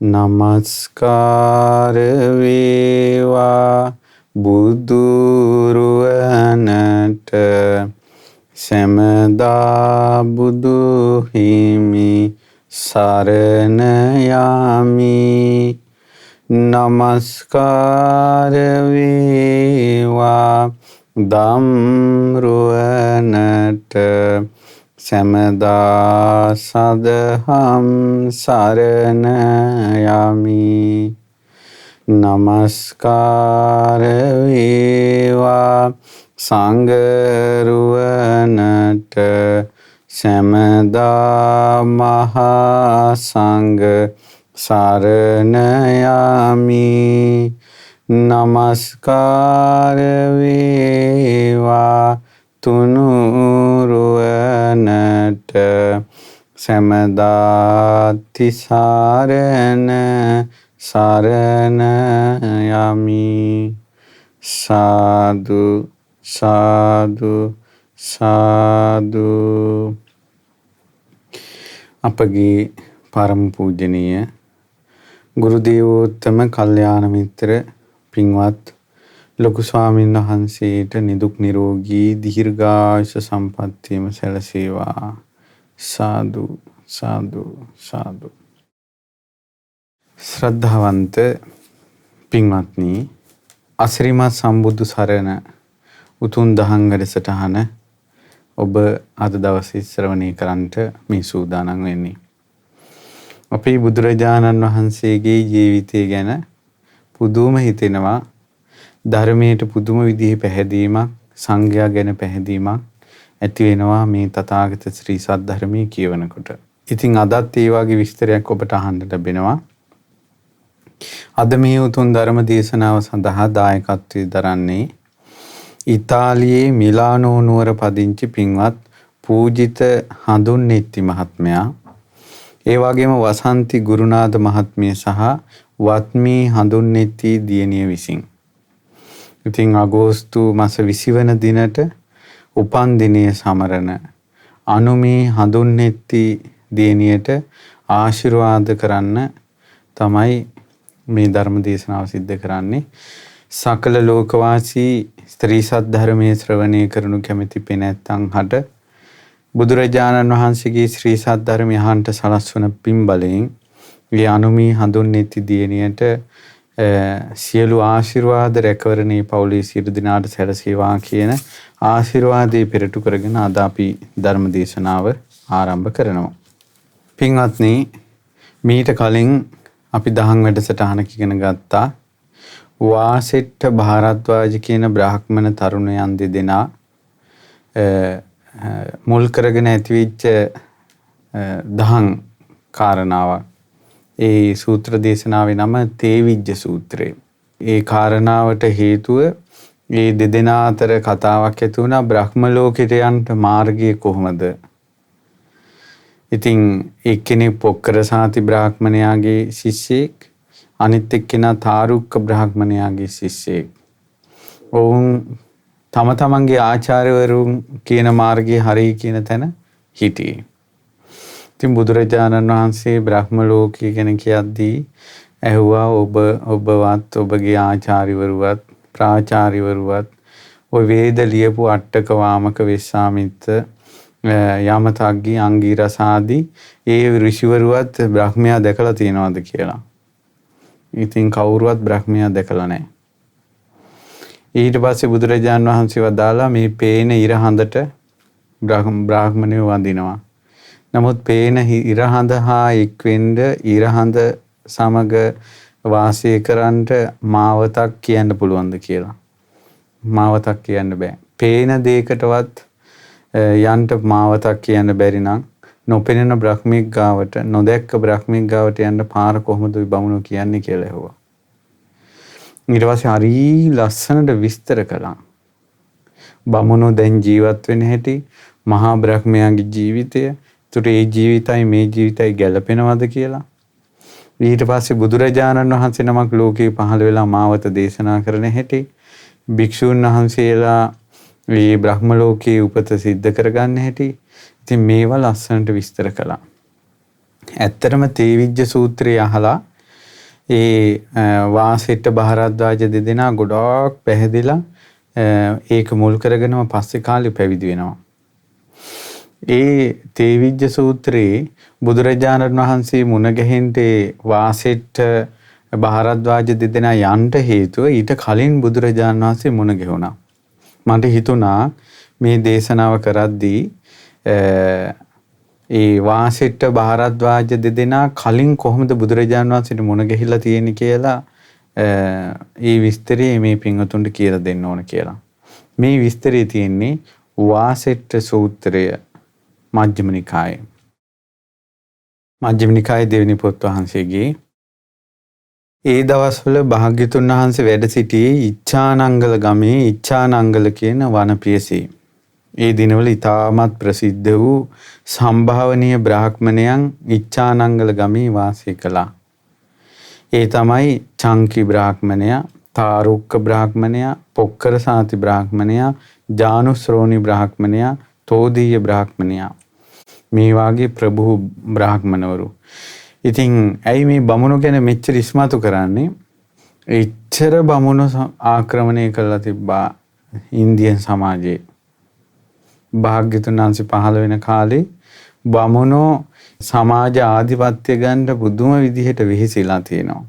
නමස්කාර වේවා බුදුරුවනට සැමදා බුදු හිමි සරණ යමි. නමස්කාර වේවා ධම්රුවනට සැමදා සදහම් සරණ යමි. නමස්කාර වේවා සංඝරුවනට සැමදා මහා සංඝ සරණ යමි. නමස්කාර වේවා තුනුරුවනට සැමදා තිසරණ සරණ යමි. සාදු සාදු සාදු. අපගේ පරම පූජනීය ගුරු දේවෝත්තම කල්යාණ මිත්‍ර පින්වත් ලොකු ස්වාමීන් වහන්සේට නිදුක් නිරෝගී දීර්ඝායුෂ සම්පන්නියම සැලසේවා. සාදු සාදු සාදු. ශ්‍රද්ධාවන්ත පින්වත්නි, අසිරිමත් සම්බුදු සරණ උතුම් දහම් වැඩසටහන ඔබ අද දවසේ ශ්‍රවණය කරන්නට මේ සූදානම් වෙන්නේ. අපේ බුදුරජාණන් වහන්සේගේ ජීවිතය ගැන පුදුම හිතෙනවා. ධර්මයට පුදුම විදිහේ පැහැදීමක්, සංඝයා ගැන පැහැදීමක් ඇති වෙනවා මේ තථාගත ශ්‍රී සද්ධර්මයේ කියවනකොට. ඉතින් අදත් ඒ වගේ විස්තරයක් ඔබට අහන්න ලැබෙනවා. අද මේ උතුම් ධර්ම දේශනාව සඳහා දායකත්වයේ දරන්නේ ඉතාලියේ මිලානෝ නුවර පදිංචි පින්වත් පූජිත හඳුන්නෙත්ති මහත්මයා, ඒ වගේම වසන්ති ගුරුනාථ මහත්මිය සහ වත්මී හඳුන්නෙත්ති දියණිය විසින්. ඉතින් අගෝස්තු මාස 20 වන දිනට උපන් දිනය සමරන අනුමී හඳුන්නෙත්ති දියණියට ආශිර්වාද කරන්න තමයි මේ ධර්ම දේශනාව සිද්ධ කරන්නේ. සකල ලෝකවාසී ස්ත්‍රී සද්ධර්මයේ ශ්‍රවණය කරනු කැමැති පෙනැත්තන් හට බුදුරජාණන් වහන්සේගේ ශ්‍රී සද්ධර්මය අහන්ට සලස්වන පින් බලයෙන් මේ අනුමී හඳුන්නෙත්ති දියණියට සියලු ආශිර්වාද රැකවරණේ පවුලේ සියලු දෙනාට සැලසේවා කියන ආශිර්වාදයේ පෙරටු කරගෙන අද අපි ධර්ම දේශනාව ආරම්භ කරනවා. පින්වත්නි, මීට කලින් අපි දහම් වැඩසටහනක ඉගෙන ගත්තා වාසෙට්ට භාරද්වාජ කියන බ්‍රාහ්මණ තරුණයන් දෙදෙනා මුල් කරගෙන ඇතිවෙච්ච දහම් කාරණාවක්. ඒ සූත්‍ර දේශනාවේ නම තේවිජ්ජ සූත්‍රය. ඒ කාරණාවට හේතුව ඒ දෙදෙනා අතර කතාවක් ඇති වුණා බ්‍රහ්ම ලෝකෙට යන්න මාර්ගය කොහොමද? ඉතින් එක්කෙනෙක් පොක්කර සාති බ්‍රාහ්මණයාගේ ශිෂ්‍යෙක්, අනිත් එක්කෙනා තාරුක්ක බ්‍රාහ්මණයාගේ ශිෂ්‍යෙක්. ඔවුන් තම තමන්ගේ ආචාර්යවරුන් කියන මාර්ගයේ හරි කියන තැන හිටියේ. ඉතින් බුදුරජාණන් වහන්සේ බ්‍රහ්ම ලෝකය ගැන කියද්දී ඇහුවා ඔබවත් ඔබගේ ආචාර්යවරුවත් ප්‍රාචාර්යවරුවත් ඔය වේද ලියපු අට්ටක වාමක වෙස්සාමිත්ත යමතග්ගී අංගීරස ආදී ඒ ඍෂිවරුවත් බ්‍රහ්මයා දැකලා තියෙනවද කියලා. ඉතින් කවුරුවත් බ්‍රහ්මයා දැකලා නැහැ. ඊට පස්සේ බුදුරජාණන් වහන්සේ වදාලා මේ පේන ඉර හඳට බ්‍රාහ්මණයෝ වඳිනවා. නමුත් පේන ඉර හඳ හා එක්වෙන්න ඉර හඳ සමග වාසය කරන්නට මාවතක් කියන්න පුළුවන්ද කියලා. මාවතක් කියන්න බෑ. පේන දෙයකටවත් යන්ට මාවතක් කියන්න බැරි නම් නොපෙනෙන බ්‍රහ්මික ගාවට, නොදැක්ක බ්‍රහ්මික ගාවට යන්න පාර කොහොමද ඔය බමුණෝ කියන්නේ කියලා ඇහුවා. ඊට පස්සේ හරි ලස්සනට විස්තර කළා. බමුණෝ දැන් ජීවත් වෙන හැටි, මහා බ්‍රහ්මයාගේ ජීවිතය, ඒතර ඒ ජීවිතයි මේ ජීවිතයි ගැලපෙනවද කියලා. ඊට පස්සේ බුදුරජාණන් වහන්සේ නමක් ලෝකේ පහළ වෙලා මාවත දේශනා කරන හැටි, භික්ෂුන් වහන්සේලා මේ බ්‍රහ්ම ලෝකයේ උපත සිද්ධ කරගන්න හැටි, ඉතින් මේවා ලස්සනට විස්තර කළා. ඇත්තටම තේවිජ්ජ සූත්‍රය අහලා ඒ වාසිට බහරද්වාජ දෙදෙනා ගොඩාක් පැහැදිලා ඒක මුල් කරගෙනම පස්සේ කාලේ පැවිදි වෙනවා. ඒ තේවිජ්ජ සූත්‍රයේ බුදුරජාණන් වහන්සේ මුණ ගැහෙන්න වාසිට බහරද්වාජ දෙදෙනා යන්න හේතුව ඊට කලින් බුදුරජාණන් වහන්සේ මුණ ගැහුණා. මට හිතුණා මේ දේශනාව කරද්දී ඒ වාසිට බහරද්වාජ දෙදෙනා කලින් කොහොමද බුදුරජාණන් වහන්සේට මුණ ගැහිලා තියෙන්නේ කියලා ඒ විස්තරය මේ පින්වතුන්ට කියලා දෙන්න ඕන කියලා. මේ විස්තරය තියෙන්නේ වාසිට සූත්‍රය මජ්ක්‍ධිම නිකායේ. මජ්ක්‍ධිම නිකායේ දෙවෙනි පොත් වහන්සේගේ ඒ දවස්වල භාග්‍යතුන් වහන්සේ වැඩ සිටියේ ඉච්ඡානංගල ගමේ ඉච්ඡානංගල කියන වනපියසේ. ඒ දිනවල ඉතාමත් ප්‍රසිද්ධ වූ සම්භාවනීය බ්‍රාහ්මණයන් ඉච්ඡානංගල ගමේ වාසය කළා. ඒ තමයි චංකි බ්‍රාහ්මණයා, තාරුක්ක බ්‍රාහ්මණයා, පොක්කර සාති බ්‍රාහ්මණයා, ජානුශ්‍රෝණි බ්‍රාහ්මණයා, තෝදීය බ්‍රාහ්මණයා. මේ වාගේ ප්‍රභූ බ්‍රාහ්මණවරු. ඉතින් ඇයි මේ බමුණු ගැන මෙච්චර ඉස්මතු කරන්නේ? එච්චර බමුණු ආක්‍රමණය කළා තිබ්බා ඉන්දියන් සමාජයේ. භාග්‍යතුන් වහන්සේ පහළ වෙන කාලේ බමුණෝ සමාජ ආධිපත්‍ය ගන්න පුදුම විදිහට වෙහෙසිලා තියෙනවා.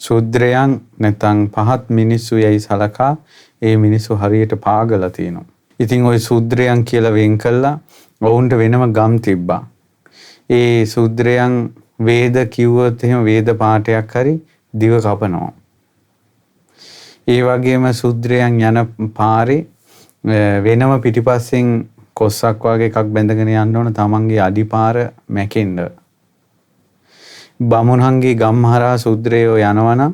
ශූද්‍රයන් නැත්නම් පහත් මිනිස්සු යයි සලකා ඒ මිනිස්සු හරියට පාගලා තියෙනවා. ඉතින් ওই ශූද්‍රයන් කියලා වෙන් කළා ඔවුන්ට වෙනම ගම් තිබ්බා. ඒ ශූද්‍රයන් වේද කිව්වොත් එහෙම වේද පාඨයක් හරි දිව කපනවා. ඒ වගේම ශූද්‍රයන් යන පාරේ වෙනම පිටිපස්සෙන් කොස්සක් වගේ එකක් බැඳගෙන යන්න ඕන තමන්ගේ අඩිපාර මැකෙන්න. බමුණන්ගේ ගම්හරා ශූද්‍රයෝ යනවනම්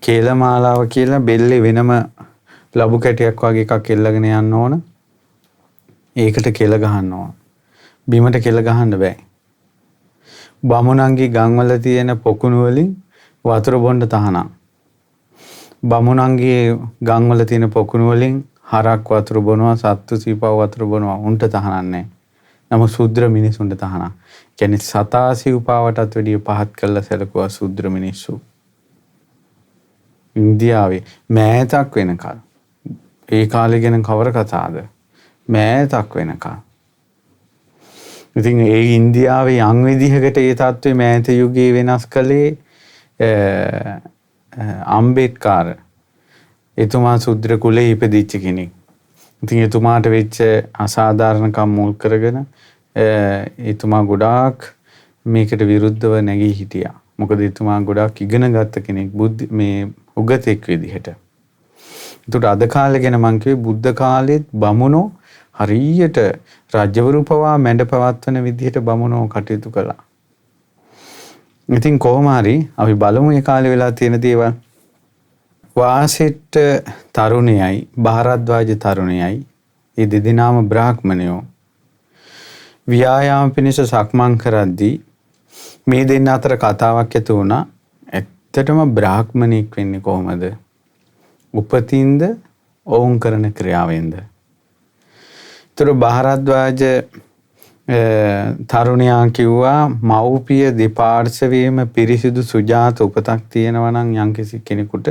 කේලමාලාව කියලා බෙල්ලේ වෙනම ලබු කැටයක් වගේ එකක් එල්ලගෙන යන්න ඕන. ඒකට කෙල ගහන්න ඕන. බිමට කෙල ගහන්න බෑ. බමුණන්ගේ ගම්වල තියෙන පොකුණු වලින් වතුර බොන්න තහනම්. බමුණන්ගේ ගම්වල තියෙන පොකුණු වලින් හරක් වතුර බොනවා, සත්තු සීපව වතුර බොනවා. උන්ට තහනම් නැහැ. නමුත් ශූද්‍ර මිනිසුන්ට තහනම්. කියන්නේ සතා සීපාවටත් වැඩිය පහත් කළා සැලකුවා ශූද්‍ර මිනිස්සු. ඉන්දියාවේ මෑතක් වෙනකල්. ඒ කාලේ ගැන කවර කතාවද? මෑතක් වෙනකල්. ඉතින් ඒ ඉන්දියාවේ යම් විදිහකට ඒ තත්ත්වය මෑත යුගයේ වෙනස් කළේ අම්බේඩ්කර්. එතුමා ශුද්‍ර කුලේ ඉපදිච්ච කෙනෙක්. ඉතින් එතුමාට වෙච්ච අසාධාරණකම් මුල් කරගෙන එතුමා ගොඩාක් මේකට විරුද්ධව නැගී හිටියා. මොකද එතුමා ගොඩාක් ඉගෙන ගත්ත කෙනෙක් මේ උගතෙක් විදිහට. ඒකට අද කාලේ ගැන මම කිව්වේ බුද්ධ කාලෙත් බමුණෝ හරියට රජවරු පවා මැඩ පවත්වන විදිහට බමුණෝ කටයුතු කළා. ඉතින් කොහොම හරි අපි බලමු මේ කාලේ වෙලා තියෙන දේවල්. වාසිට තරුණයයි බහරද්වාජ තරුණයයි ඒ දෙදෙනාම බ්‍රාහ්මණයෝ ව්‍යායාම පිණිස සක්මන් කරද්දී මේ දෙන්න අතර කතාවක් ඇති වුණා. ඇත්තටම බ්‍රාහ්මණෙක් වෙන්නේ කොහොමද? උපතින්ද ඔවුන් කරන ක්‍රියාවෙන්ද? ඒතර බහරද්වාජ තරුණයා කිව්වා මව්පිය දෙපාර්ශවයේම පිරිසිදු සුජාත උපතක් තියෙනවා නම් යම්කිසි කෙනෙකුට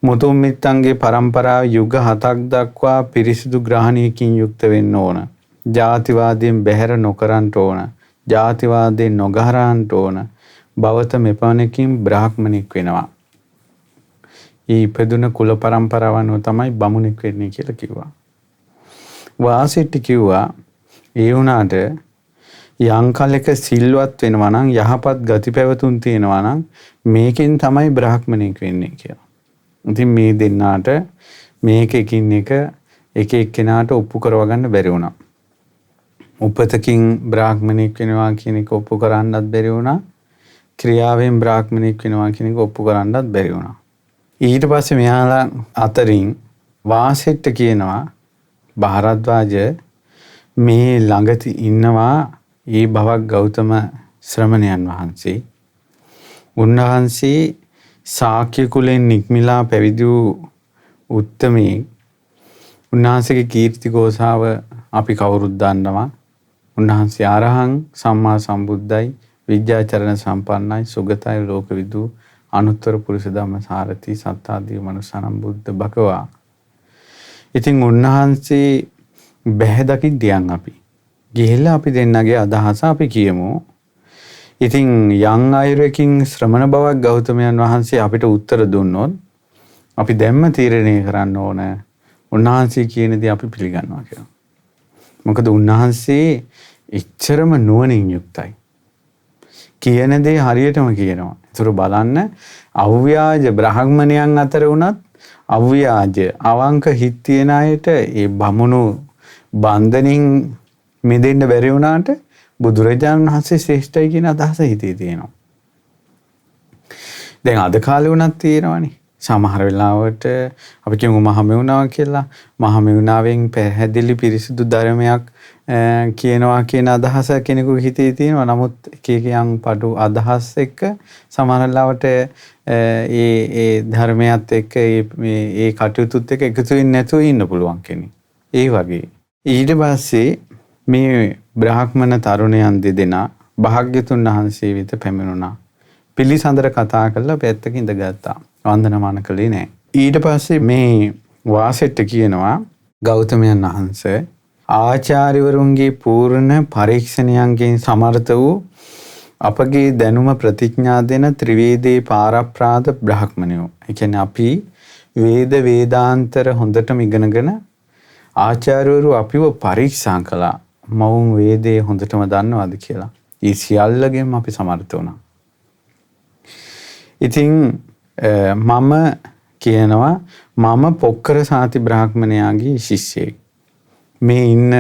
මුතුන් මිත්තන්ගේ පරම්පරාව යුග 7ක් දක්වා පිරිසිදු ග්‍රහණයකින් යුක්ත වෙන්න ඕන. ජාතිවාදයෙන් බැහැර නොකරන්න ඕන. ජාතිවාදයෙන් නොගහරන්න ඕන. බවත මෙපමණකින් බ්‍රාහ්මණෙක් වෙනවා. ඊ ඉපදුන කුල පරම්පරාවන්ව තමයි බමුණෙක් වෙන්නේ කියලා කිව්වා. වාසිට කිව්වා ඒ වුණාට යම් කලක සිල්වත් වෙනවා නම් යහපත් ගති පැවතුම් තියෙනවා නම් මේකෙන් තමයි බ්‍රාහ්මණෙක් වෙන්නේ කියලා. ඉතින් මේ දෙන්නාට මේක එකින් එක එක්කෙනාට ඔප්පු කරව ගන්න බැරි වුණා. උපතකින් බ්‍රාහ්මණෙක් වෙනවා කියන එක ඔප්පු කරන්නත් බැරි වුණා. ක්‍රියාවෙන් බ්‍රාහ්මණෙක් වෙනවා කියන එක ඔප්පු කරන්නත් බැරි වුණා. ඊට පස්සේ මෙයාලා අතරින් වාසිට කියනවා බහරද්වාජ මේ ළඟ ඉන්නවා ඒ භවක් ගෞතම ශ්‍රමණයන් වහන්සේ. උන්වහන්සේ ශාක්‍ය කුලෙන් නික්මිලා පැවිදි වූ උත්තමී. උන්වහන්සේගේ කීර්ති ഘോഷාව අපි කවුරුත් දන්නවා. උන්වහන්සේ අරහං සම්මා සම්බුද්දයි විද්‍යාචරණ සම්පන්නයි සුගතයි ලෝකවිදු අනුත්තර පුරුෂ ධම්ම සාරති සත්තාදී මනුස්සානම් බුද්ධ භගවා. ඉතින් උන්වහන්සේ බැහැ දකිද්දියන් අපි ගිහිල්ලා අපි දෙන්නගේ අදහස අපි කියමු. ඉතින් යම් අයුරකින් ශ්‍රමණ බවක් ගෞතමයන් වහන්සේ අපිට උත්තර දුන්නොත් අපි දැම්ම තීරණය කරන්න ඕන උන්වහන්සේ කියන දේ අපි පිළිගන්නවා කියලා. මොකද උන්වහන්සේ එච්චරම නුවණින් යුක්තයි. කියන දේ හරියටම කියනවා. ඒතර බලන්න අව්‍යාජ බ්‍රාහ්මණයන් අතර වුණත් අව්‍යාජ අවංක හිත් තියන අයට ඒ බමුණු බන්ධනින් මිදෙන්න බැරි වුණාට බුදුරජාණන් වහන්සේ ශ්‍රේෂ්ඨයි කියන අදහස හිතේ තියෙනවා. දැන් අද කාලේ වුණත් තියෙනවානේ. සමහර වෙලාවට අපි කියමු මහමෙවුනාව කියලා. මහමෙවුනාවෙන් පැහැදිලි පිරිසිදු ධර්මයක් කියනවා කියන අදහස කෙනෙකුගේ හිතේ තියෙනවා. නමුත් එක එක යම් පටු අදහස් එක්ක සමහර වෙලාවට ඒ ධර්මයත් එක්ක ඒ කටයුතුත් එක්ක එකතු වෙන්නේ නැතුව ඉන්න පුළුවන් කෙනෙක්. ඒ වගේ. ඊට පස්සේ මේ බ්‍රාහ්මණ තරුණයන් දෙදෙනා භාග්‍යතුන් වහන්සේ වෙත පැමිණුණා. පිළිසඳර කතා කරලා පැත්තක ඉඳගත්තා. වන්දනමාන කළේ නැහැ. ඊට පස්සේ මේ වාසෙට කියනවා ගෞතමයන් වහන්සේ ආචාර්යවරුන්ගේ පූර්ණ පරීක්ෂණයන්ගෙන් සමර්ථ වූ අපගේ දැනුම ප්‍රතිඥා දෙන ත්‍රිවේදේ පාරප්‍රාද බ්‍රාහ්මණයෝ. ඒ කියන්නේ අපි වේදාන්තර හොඳටම ඉගෙනගෙන ආචාර්යවරු අපිව පරීක්ෂා කළා. මවුන් වේදේ හොඳටම දන්නවද කියලා. ඒ සියල්ලගෙම අපි සමර්ථ වුණා. ඉතින් මම කියනවා මම පොක්කර සාති බ්‍රාහ්මණයාගේ ශිෂ්‍යයෙක්. මේ ඉන්න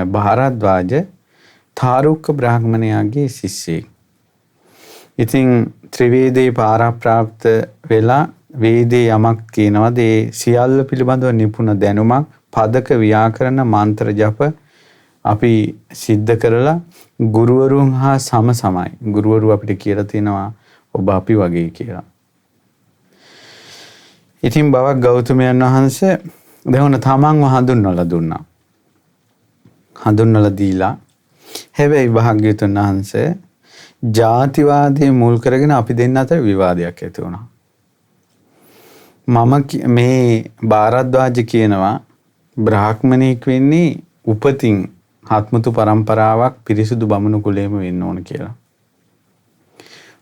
භාරද්වාජ තාරුක්ක බ්‍රාහ්මණයාගේ ශිෂ්‍යයෙක්. ඉතින් ත්‍රිවේදේ පාරාප්‍රාප්ත වෙලා වේදේ යමක් කියනවාද ඒ සියල්ල පිළිබඳව නිපුණ දැනුමක් පදක ව්‍යාකරණ මන්ත්‍ර ජප අපි සිද්ධ කරලා ගුරුවරුන් හා සමසමයි. ගුරුවරු අපිට කියලා තියෙනවා ඔබ අපි වගේ කියලා. ඉතින් බවක් ගෞතමයන් වහන්සේ දෙවන තමන්ව හඳුන්වලා දුන්නා. හඳුන්වලා දීලා හැබැයි භාග්‍යවතුන් වහන්සේ ජාතිවාදයේ මුල් කරගෙන අපි දෙන්න අතර විවාදයක් ඇති වුණා. මම මේ භාරද්වාජ කියනවා බ්‍රාහ්මණෙක් වෙන්නේ උපතින් ආත්මතු පරම්පරාවක් පිරිසුදු බමුණු කුලයේම වෙන්න ඕන කියලා.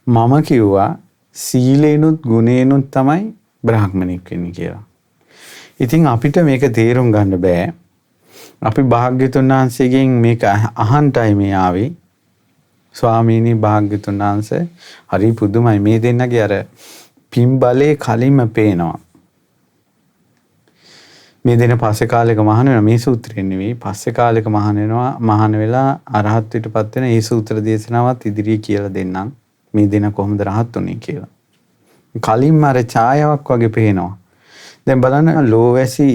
මම කිව්වා සීලේනුත් ගුණේනුත් තමයි බ්‍රාහ්මණෙක් වෙන්නේ කියලා. ඉතින් අපිට මේක තේරුම් ගන්න බෑ. අපි භාග්‍යතුන් වහන්සේගෙන් මේක අහන්ටයි මේ ආවේ. ස්වාමීනි භාග්‍යතුන් වහන්සේ හරි පුදුමයි මේ දෙන්නගේ අර පින් බලේ කලින්ම පේනවා. මේ දෙන පස්සේ කාලෙක මහාන වෙනවා මේ සූත්‍රයෙන් නෙවෙයි පස්සේ කාලෙක මහාන වෙනවා මහාන වෙලා අරහත් ත්වයටපත් වෙන මේ සූත්‍ර දේශනාවත් ඉදිරියේ කියලා දෙන්නම් මේ දෙන කොහොමද රහත් උනේ කියලා. කලින්ම අර ඡායාවක් වගේ පේනවා. දැන් බලන්න ලෝවැසි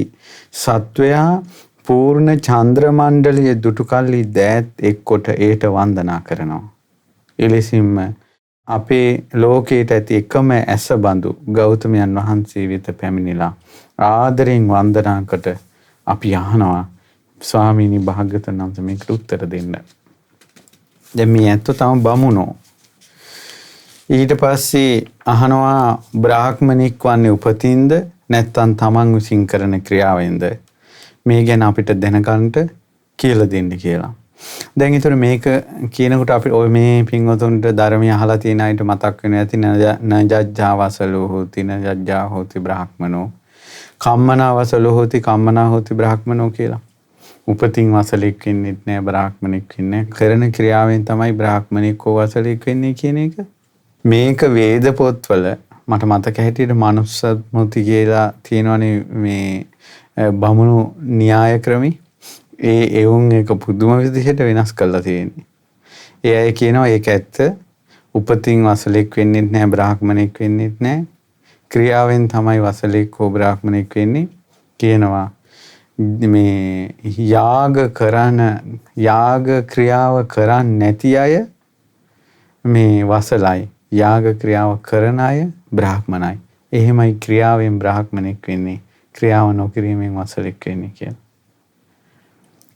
සත්වයා පූර්ණ චන්ද්‍ර මණ්ඩලයේ දුටු කල්ලි දෑත් එක්කොට ඒට වන්දනා කරනවා. එලෙසින්ම අපේ ලෝකයට ඇති එකම ඇස බඳු ගෞතමයන් වහන්සේ වෙත පැමිණිලා ආදරෙන් වන්දනාකට අපි අහනවා ස්වාමීනි භාග්‍යවතුන් වහන්සේ මේකට උත්තර දෙන්න. දැන් මේ ඇත්තෝ තම බමුණෝ. ඊට පස්සේ අහනවා බ්‍රාහ්මණෙක් වන්නේ උපතින්ද නැත්නම් තමන් විසින් කරන ක්‍රියාවෙන්ද මේ ගැන අපිට දැනගන්න කියලා දෙන්න කියලා. දැන් ඊතර මේක කියනකොට අපි ඔය මේ පින්වතුන්ට ධර්මය අහලා තියෙන අයට මතක් වෙන ඇති නජජ්ජාවසලෝ හෝති නජජ්ජා හෝති බ්‍රාහ්මනෝ කම්මනාවසලෝ හෝති කම්මනා හෝති බ්‍රාහ්මනෝ කියලා. උපතින් වසලෙක් වෙන්නෙත් නෑ බ්‍රාහ්මණෙක් වෙන්නේ. කරන ක්‍රියාවෙන් තමයි බ්‍රාහ්මණෙක් හෝ වසලෙක් වෙන්නේ කියන එක. මේක වේද පොත්වල මට මතක හැටියට මනුස්සමුති කියලා තියෙනවනේ මේ බමුණු න්‍යාය ක්‍රමي. එවුන් එක පුදුම විදිහට වෙනස් කරලා තියෙන්නේ. ඒ අය කියනවා ඒක ඇත්ත. උපතින් වසලෙක් වෙන්නෙත් නෑ බ්‍රාහ්මණෙක් වෙන්නෙත් නෑ. ක්‍රියාවෙන් තමයි වසලෙක් හෝ බ්‍රාහ්මණෙක් වෙන්නේ කියනවා. මේ යාග ක්‍රියාව කරන්නේ නැති අය මේ වසලයි. යාග ක්‍රියාව කරන අය බ්‍රාහ්මණයි. එහෙමයි ක්‍රියාවෙන් බ්‍රාහ්මණෙක් වෙන්නේ. ක්‍රියාව නොකිරීමෙන් වසලෙක් වෙන්නේ කියලා.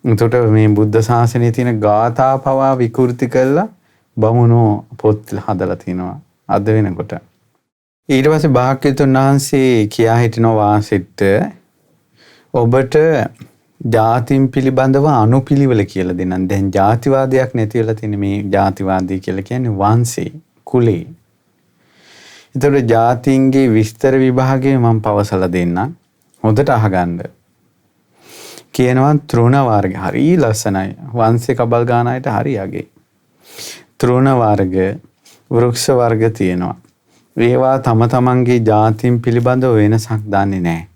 එතකොට මේ බුද්ධ ශාසනයේ තියෙන ගාථා පවා විකෘති කළා බමුණෝ පොත් හදලා තිනවා අද වෙනකොට. ඊට පස්සේ භාග්‍යවතුන් වහන්සේ කියා හිටිනවා වාසිට ඔබට ජාතින් පිළිබඳව අනුපිළිවෙල කියලා දෙන්නම්. දැන් ජාතිවාදයක් නැති වෙලා තියෙන මේ ජාතිවාදී කියලා කියන්නේ වංශේ කුලේ. ඒතකොට ජාතින්ගේ විස්තර විභාගය මම පවසලා දෙන්නම්. හොඳට අහගන්න. කියනවා තෘණ වර්ග හරි ලස්සනයි. වංශේ කබල් ගාන අයට හරි යගේ. තෘණ වර්ග, වෘක්ෂ වර්ග තියෙනවා. ඒවා තම තමන්ගේ ජාතින් පිළිබඳව වෙනසක් දන්නේ නැහැ.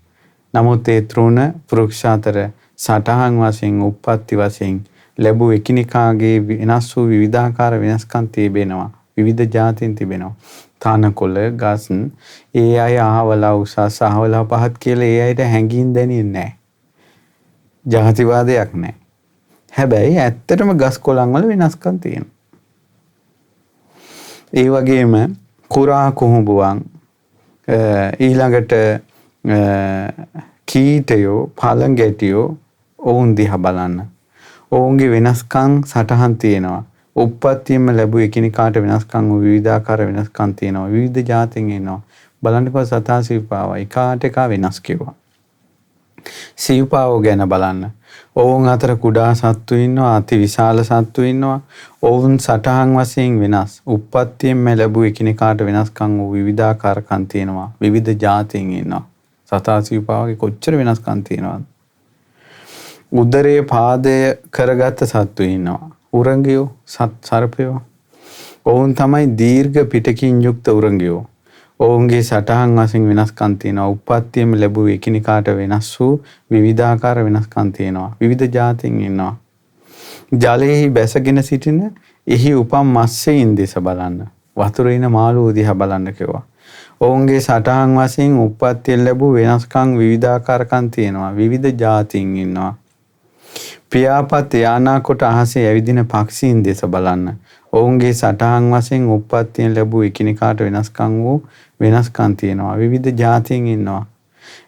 නමුත් ඒ තෘණ වෘක්ෂ අතර සටහන් වශයෙන් උප්පත්ති වශයෙන් ලැබූ එකිනෙකාගේ වෙනස් වූ විවිධාකාර වෙනස්කම් තිබෙනවා. විවිධ ජාතීන් තිබෙනවා. තනකොළ ගස් ඒ අය අහවලා උසස් අහවලා පහත් කියලා ඒ අයට හැංගීම් දැනෙන්නේ නැහැ. ජාතිවාදයක් නැහැ. හැබැයි ඇත්තටම ගස් කොළන් වල වෙනස්කම් තියෙනවා. ඒ වගේම කුරා කුහුඹුවන් ඊළඟට කීටයෝ පළඟැටියෝ ඔවුන් දිහා බලන්න. ඔවුන්ගේ වෙනස්කම් සටහන් තියෙනවා. උප්පත්තියෙම ලැබු එකිනෙකාට වෙනස්කම් වූ විවිධාකාර වෙනස්කම් තියෙනවා. විවිධ ජාතීන් ඉන්නවා. බලන්නකෝ සතා සිව්පාව එකාට එක වෙනස් කිව්වා. සිව්පාව ගැන බලන්න. ඔවුන් අතර කුඩා සත්තු ඉන්නවා, අති විශාල සත්තු ඉන්නවා. ඔවුන් සටහන් වශයෙන් වෙනස්. උප්පත්තියෙම ලැබු එකිනෙකාට වෙනස්කම් වූ විවිධාකාරකම් තියෙනවා. විවිධ ජාතීන් ඉන්නවා. සතා සිව්පාවගේ කොච්චර වෙනස්කම් තියෙනවද? උදරයේ පාදය කරගත් සත්තු ඉන්නවා. උරංගියෝ, සර්පයෝ. ඔවුන් තමයි දීර්ඝ පිටකින් යුක්ත උරංගියෝ. ඔවුන්ගේ සටහන් වශයෙන් වෙනස්කම් තියෙනවා. උප්පත්තියෙම ලැබූ එකිනෙකාට වෙනස් වූ විවිධාකාර වෙනස්කම් තියෙනවා. විවිධ ජාතීන් ඉන්නවා. ජලයේ බැසගෙන සිටින එහි උපන් මත්ස්‍යයින් දෙස බලන්න. වතුරේ ඉන මාළුවෝ දිහා බලන්න කිව්වා. ඔවුන්ගේ සටහන් වශයෙන් උප්පත්තියෙන් ලැබූ වෙනස්කම් විවිධාකාරකම් තියෙනවා. විවිධ ජාතීන් ඉන්නවා. පියාපත් යානා කොට අහසේ ඇවිදින පක්ෂීන් දෙස බලන්න. ඔවුන්ගේ සටහන් වශයෙන් උප්පත්තියෙන් ලැබූ එකිනෙකාට වෙනස්කම් වූ වෙනස්කම් තියෙනවා. විවිධ ජාතීන් ඉන්නවා.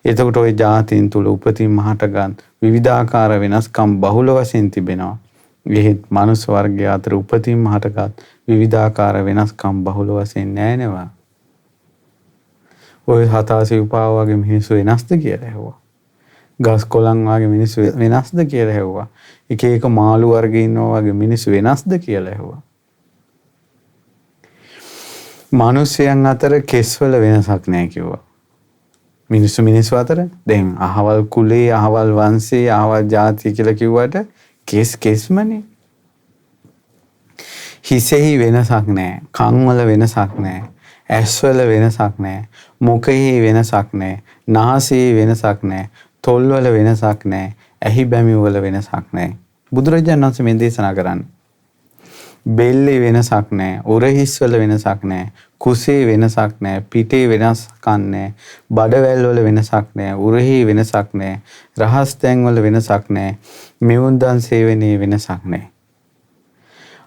එතකොට ওই ජාතීන් තුල උපතින්ම හටගත් විවිධාකාර වෙනස්කම් බහුල වශයෙන් තිබෙනවා. එහෙත් මනුස්ස වර්ගය අතර උපතින්ම හටගත් විවිධාකාර වෙනස්කම් බහුල වශයෙන් නැහැ නේ. ඔය හතාසි උපාව වගේ මිනිස්සු වෙනස්ද කියලා ඇහුවා. ගස් කොළන් වගේ මිනිස්සු වෙනස්ද කියලා ඇහුවා. එක එක මාළු වර්ග ඉන්නවා වගේ මිනිස්සු වෙනස්ද කියලා ඇහුවා. මිනිස්යන් අතර කෙස්වල වෙනසක් නැහැ කිව්වා. මිනිස්සු අතර දැන් අහවල් කුලේ, අහවල් වංශේ, අහවල් ජාතිය කියලා කිව්වට කෙස්මනේ. හිසෙහි වෙනසක් නැහැ. කන් වල වෙනසක් නැහැ. ඇස්වල වෙනසක් නැහැ. මුඛෙහි වෙනසක් නැහැ. නාසයේ වෙනසක් නැහැ. තොල්වල වෙනසක් නැහැ. ඇහි බැමි වල වෙනසක් නැහැ. බුදුරජාණන් වහන්සේ මේ දේශනා කරන්නේ. බෙල්ලේ වෙනසක් නැහැ. උරහිස් වල වෙනසක් නැහැ. කුසේ වෙනසක් නැහැ. පිටේ වෙනසක් නැහැ. බඩවැල් වල වෙනසක් නැහැ. උරහි වෙනසක් නැහැ. රහස් තැන් වල වෙනසක් නැහැ. මෙවුන්දන් සේවනයේ වෙනසක් නැහැ.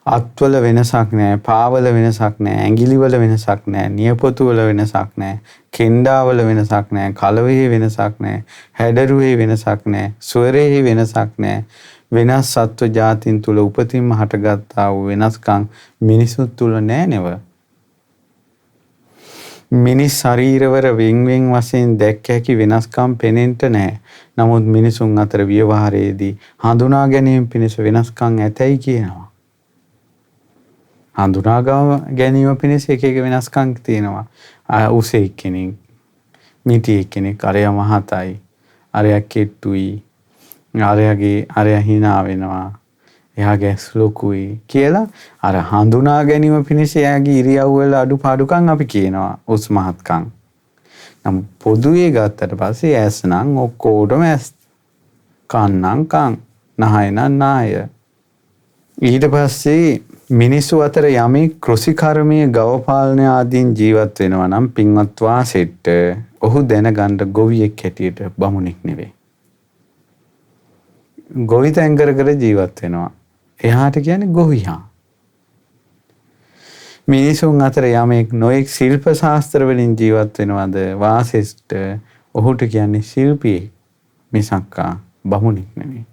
අත්වල වෙනසක් නැහැ. පාවල වෙනසක් නැහැ. ඇඟිලිවල වෙනසක් නැහැ. නියපොතු වල වෙනසක් නැහැ. කෙන්ඩාවල වෙනසක් නැහැ. කලවෙහි වෙනසක් නැහැ. හැඩරුවේ වෙනසක් නැහැ. ස්වරයේ වෙනසක් නැහැ. වෙනස් සත්ව ජාතීන් තුල උපතින්ම හටගත්තා වූ වෙනස්කම් මිනිසුන් තුල නැහැ නෙව. මිනිස් ශරීරවල වෙන් වශයෙන් දැක්ක හැකි වෙනස්කම් පෙනෙන්නට නැහැ. නමුත් මිනිසුන් අතර ව්‍යවහාරයේදී හඳුනා ගැනීම පිණිස වෙනස්කම් ඇතැයි කියනවා. හඳුනා ගැනීම පිණිස එක එක වෙනස්කම් තියෙනවා. උසේ කෙනෙක්, මිටි කෙනෙක්, අරයා මහතයි, අරයා කෙට්ටුයි, අරයා hina වෙනවා, එයාගේ ඇස් ලොකුයි කියලා අර හඳුනා ගැනීම පිණිස එයාගේ ඉරියව් වල අඩුපාඩුකම් අපි කියනවා උස් මහත්කම්. නම් පොදුවේ ගත්තට පස්සේ ඇස් නම් ඔක්කොටම ඇස්, කන් නම් කන්, නහය නම් නහය. ඊට පස්සේ මිනිස්සු අතර යමෙක් කෘෂිකර්මයේ ගව පාලනය ආදීන් ජීවත් වෙනවා නම් පින්වත් වාසෙට ඔහු දැනගන්න ගොවියෙක් හැටියට බමුණෙක් නෙවෙයි. ගොවිතැන් කර කර ජීවත් වෙනවා. එහාට කියන්නේ ගොවියා. මිනිසුන් අතර යමෙක් නොඑක් ශිල්ප ශාස්ත්‍ර වලින් ජීවත් වෙනවද වාසෙට ඔහුට කියන්නේ ශිල්පියෙක් මිසක්කා බමුණෙක් නෙවෙයි.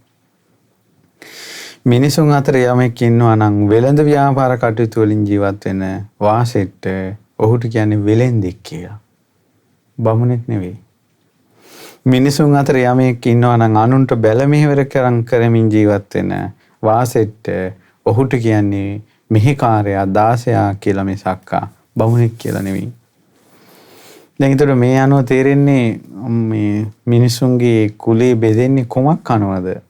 මිනිසුන් අතර යමෙක් ඉන්නවා නම් වෙළඳ ව්‍යාපාර කටයුතු වලින් ජීවත් වෙන වාසෙට ඔහුට කියන්නේ වෙළෙන්දෙක් කියලා. බමුණෙක් නෙවෙයි. මිනිසුන් අතර යමෙක් ඉන්නවා නම් අනුන්ට බැල මෙහෙවර කරමින් ජීවත් වෙන වාසෙට ඔහුට කියන්නේ මෙහෙකාරයා දාසයා කියලා මිසක් බමුණෙක් කියලා නෙවෙයි. දැන් ඒතර මේ අනුව තේරෙන්නේ මේ මිනිසුන්ගේ කුලේ බෙදෙන්නේ කොමක් අනුවද?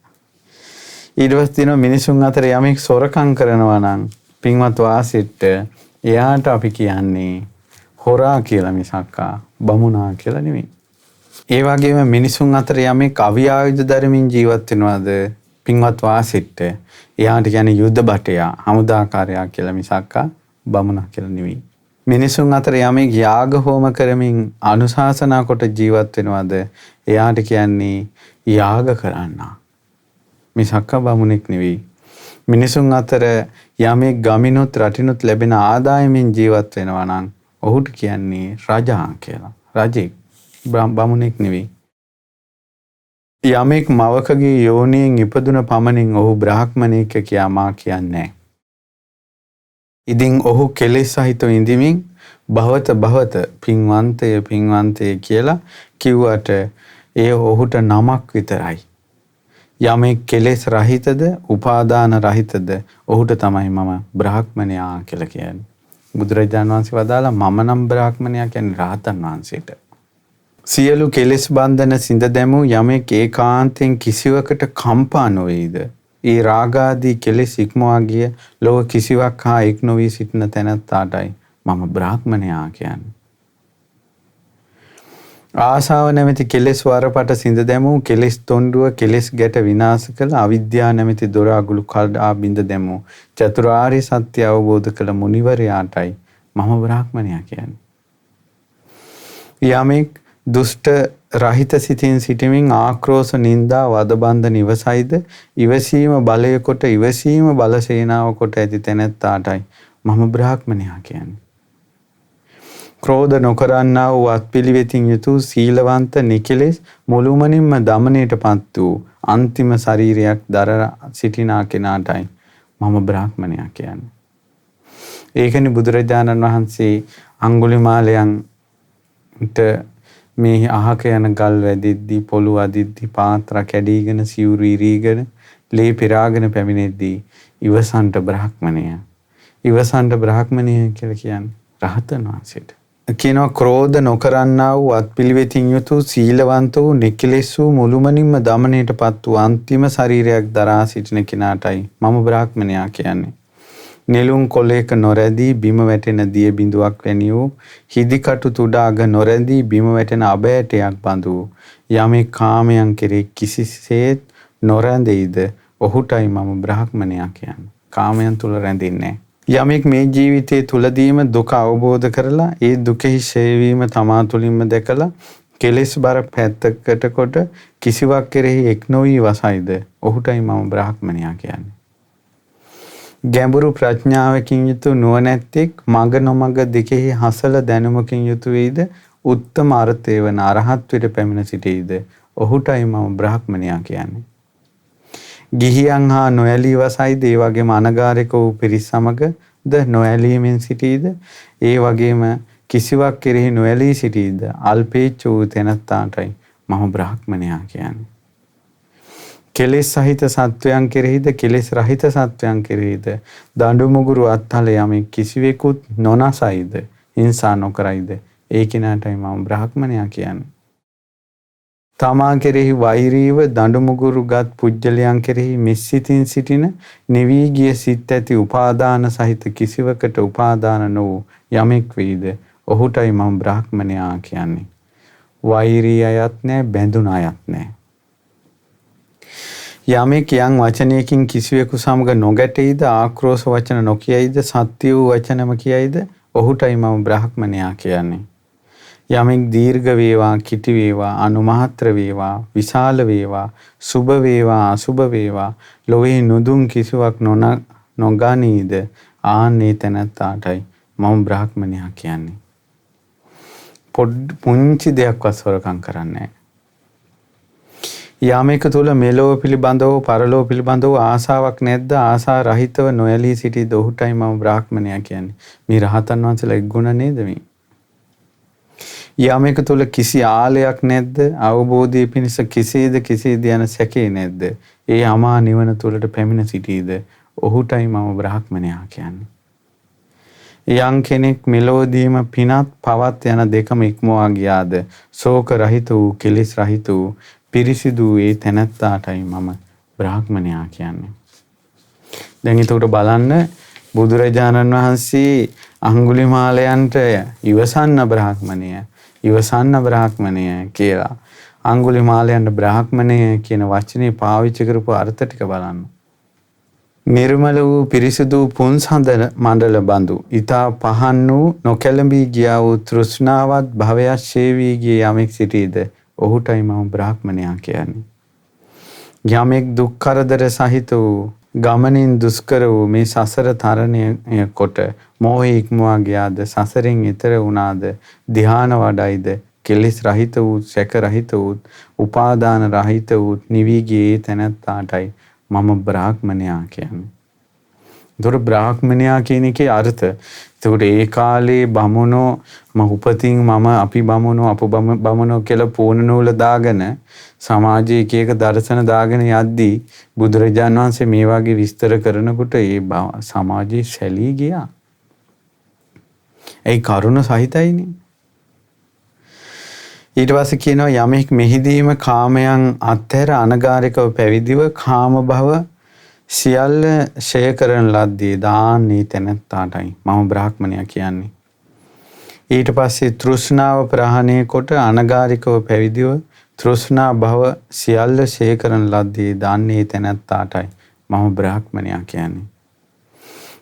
ඊට පස්සේ තියෙනවා මිනිසුන් අතර යමෙක් සොරකම් කරනවා නම් පින්වත් වාසෙට එයාට අපි කියන්නේ හොරා කියලා මිසක් බමුණා කියලා නෙවෙයි. ඒ වගේම මිනිසුන් අතර යමෙක් අවියායුධ ධර්මින් ජීවත් වෙනවාද පින්වත් වාසෙට එයාට කියන්නේ යුද්ධ බටයා හමුදාකාරයා කියලා මිසක් බමුණා කියලා නෙවෙයි. මිනිසුන් අතර යමෙක් යාග හෝම කරමින් අනුශාසනා කොට ජීවත් වෙනවාද එයාට කියන්නේ යාග කරන්නා මිසක් බමුණෙක් නෙවෙයි. මිනිසුන් අතර යමෙක් ගමිනුත් රටිනුත් ලැබෙන ආදායමින් ජීවත් වෙනවා නම් ඔහුට කියන්නේ රජා කියලා. රජෙක් බමුණෙක් නෙවෙයි. යමෙක් මවකගේ යෝනියෙන් ඉපදුන පමණින් ඔහු බ්‍රාහ්මණයෙක් කියා මා කියන්නේ. ඉතින් ඔහු කෙලෙස් සහිතව ඉඳිමින් භවත පින්වන්තය කියලා කිව්වට ඒ ඔහුට නමක් විතරයි. යමෙක් කෙලෙස් රහිතද උපාදාන රහිතද ඔහුට තමයි මම බ්‍රාහ්මණයා කියලා කියන්නේ. බුදුරජාණන් වහන්සේ වදාලා මම නම් බ්‍රාහ්මණයා කියන්නේ රහතන් වහන්සේට. සියලු කෙලෙස් බන්ධන සිඳ දැමූ යමෙක් ඒකාන්තයෙන් කිසිවකට කම්පා නොවේද? ඒ රාගාදී කෙලෙස් ඉක්මවා ගිය ලෝක කිසිවක් හා එක් නොවී සිටින තැනැත්තාටයි මම බ්‍රාහ්මණයා කියන්නේ. ආසාව නැමැති කෙලෙස් වරපට සිඳ දැමූ කෙලෙස් තොණ්ඩුව කෙලෙස් ගැට විනාශ කළ අවිද්‍යාව නැමැති දොර අගුළු කඩා බිඳ දැමූ චතුරාර්ය සත්‍ය අවබෝධ කළ මුනිවරයාටයි මම බ්‍රාහ්මණයා කියන්නේ. යමෙක් දුෂ්ට රහිත සිතින් සිටමින් ආක්‍රෝෂ නින්දා වදබන්ධන ඉවසයිද ඉවසීම බලය කොට ඉවසීම බල සේනාව කොට ඇති තැනැත්තාටයි මම බ්‍රාහ්මණයා කියන්නේ. ක්‍රෝධ නොකරන්නා වූ අත්පිළිවෙතින් යුතු සීලවන්ත නිකලෙස් මුළුමනින්ම දමනයටපත් වූ අන්තිම ශරීරයක් දර සිටිනා කෙනාටයි මම බ්‍රාහ්මණයා කියන්නේ. ඒකනේ බුදුරජාණන් වහන්සේ අඟුලිමාලයන්ට මේ අහක යන ගල් වැදිද්දී පොළු අදිද්දී පාත්‍ර කැඩීගෙන සිවුරු ඉරීගෙන ලේ පිරාගෙන පැමිණෙද්දී ඉවසන්ට බ්‍රාහ්මණය කියලා කියන්නේ රහතන් වහන්සේට. කියනවා ක්‍රෝධ නොකරන්නා වූ අත්පිළිවෙතින් යුතු සීලවන්ත වූ නිකලෙස් වූ මුළුමනින්ම දමනයටපත් වූ අන්තිම ශරීරයක් දරා සිටින කෙනාටයි මම බ්‍රාහ්මණයා කියන්නේ. නෙළුම් කොළයක නොරැඳී බිම වැටෙන දිය බිඳුවක් වැනි වූ හිදිකටු තුඩාග නොරැඳී බිම වැටෙන අබෑටයක් බඳු යමෙක් කාමයන් කෙරෙහි කිසිසේත් නොරැඳෙයිද ඔහුටයි මම බ්‍රාහ්මණයා කියන්නේ. කාමයන් තුල රැඳෙන්නේ යමෙක් මේ ජීවිතයේ තුලදීම දුක අවබෝධ කරලා ඒ දුකෙහි ඡේවීම තමා තුළින්ම දැකලා කෙලෙස් බර පැත්තකට කොට කිසිවක් කෙරෙහි එක් නොවී වසයිද ඔහුටයි මම බ්‍රාහ්මණයා කියන්නේ. ගැඹුරු ප්‍රඥාවකින් යුතු නුවණැත්තෙක් මඟ නොමඟ දෙකෙහි හසල දැනුමකින් යුතු වේද උත්තම අර්ථය වන අරහත්ත්වයට පැමිණ සිටීද ඔහුටයි මම බ්‍රාහ්මණයා කියන්නේ. ගිහියන් හා නොඇලී වසයිද ඒ වගේම අනගාരിക වූ පිරිස් සමගද නොඇලීමෙන් සිටීද ඒ වගේම කිසිවක් කෙරෙහි නොඇලී සිටීද අල්පේච්ඡ වූ තැනැත්තාටයි මම බ්‍රාහ්මණයා කියන්නේ. කෙලෙස් සහිත සත්වයන් කෙරෙහිද කෙලෙස් රහිත සත්වයන් කෙරෙහිද දඬු මුගුරු අත්හල යමෙක් කිසිවෙකුත් නොනසයිද හිංසා නොකරයිද ඒ කෙනාටයි මම බ්‍රාහ්මණයා කියන්නේ. තමා කෙරෙහි වෛරීව දඬු මුගුරුගත් පුජ්‍යලයන් කෙරෙහි මිස්සිතින් සිටින නිවී ගිය සිත් ඇති උපාදාන සහිත කිසිවකට උපාදාන නොවූ යමෙක් වේද ඔහුටයි මම බ්‍රාහ්මණයා කියන්නේ. වෛරී අයත් නැහැ බැඳුන අයත් නැහැ. යමෙක් යම් වචනයකින් කිසිවෙකු සමග නොගැටෙයිද ආක්‍රෝෂ වචන නොකියයිද සත්‍ය වූ වචනම කියයිද ඔහුටයි මම බ්‍රාහ්මණයා කියන්නේ. යමෙක් දීර්ඝ වේවා කිටි වේවා අනුමාත්‍ර වේවා විශාල වේවා සුභ වේවා අසුභ වේවා ලොවේ නුදුන් කිසිවක් නොගනීද ආන්නේ තැනැත්තාටයි මම බ්‍රාහ්මණයා කියන්නේ. පුංචි දෙයක්වත් හොරකම් කරන්නේ නැහැ. යමෙකු තුල මෙලොව පිළිබඳව පරලොව පිළිබඳව ආසාවක් නැද්ද? ආසා රහිතව නොයලී සිටීද ඔහුටයි මම බ්‍රාහ්මණයා කියන්නේ. මේ රහතන් වහන්සේලා එක් ගුණ නේද මේ? යමෙකු තුල කිසි ආලයක් නැද්ද? අවබෝධයේ පිණිස කෙසේද යන සැකේ නැද්ද? ඒ අමා නිවන තුලට පැමිණ සිටීද ඔහුටයි මම බ්‍රාහ්මණයා කියන්නේ. යම් කෙනෙක් මෙලොවදීම පිනත් පවත් යන දෙකම ඉක්මවා ගියාද ශෝක රහිත වූ කෙලෙස් රහිත වූ පිරිසිදු ඒ තැනැත්තාටයි මම බ්‍රාහ්මණයා කියන්නේ. දැන් ඒකට බලන්න බුදුරජාණන් වහන්සේ අඟුලිමාලයන්ට ඉවසන්න බ්‍රාහ්මණය කියලා. අඟුලිමාලයන්ට බ්‍රාහ්මණය කියන වචනේ පාවිච්චි කරපු අර්ථ ටික බලන්න. නිර්මල වූ පිරිසිදු පුන්සඳ මණ්ඩල බඳු ඊතා පහන් වූ නොකැළඹී ගියා වූ තෘෂ්ණාවත් භවයක් ශේවී ගිය යමෙක් සිටීද ඔහුටයි මම බ්‍රාහ්මණයා කියන්නේ. යමෙක් දුක් කරදර සහිත වූ ගමනින් දුෂ්කර වූ මේ සසර තරණය කොට මෝහය ඉක්මවා ගියාද සසරෙන් ඈතර වුණාද ධ්‍යාන වඩයිද කෙලෙස් රහිත වූ සැක රහිත වූ උපාදාන රහිත වූ නිවි ගියේ තැනැත්තාටයි මම බ්‍රාහ්මණයා කියන්නේ. ඒතර බ්‍රාහ්මණයා කියන එකේ අර්ථ. ඒකට ඒ කාලේ බමුණෝ අපි බමුණෝ කියලා පූර්ණ නූල දාගෙන සමාජයේ එක එක දර්ශන දාගෙන යද්දී බුදුරජාණන් වහන්සේ මේ වගේ විස්තර කරනකොට ඒ සමාජයේ සැලී ගියා. ඒ කරුණ සහිතයිනේ. ඊට පස්සේ කියනවා යමෙක් මෙහිදීම කාමයන් අත්හැර අනගාരികව පැවිදිව කාම භව සියල්ල ෂය කරන ලද්දේ දාන්නේ තැනැත්තාටයි මම බ්‍රාහ්මණයා කියන්නේ. ඊට පස්සේ තෘෂ්ණාව ප්‍රහාණය කොට අනගාരികව පැවිදිව තෘෂ්ණා භව සියල්ල ෂය කරන ලද්දේ දාන්නේ තැනැත්තාටයි මම බ්‍රාහ්මණයා කියන්නේ.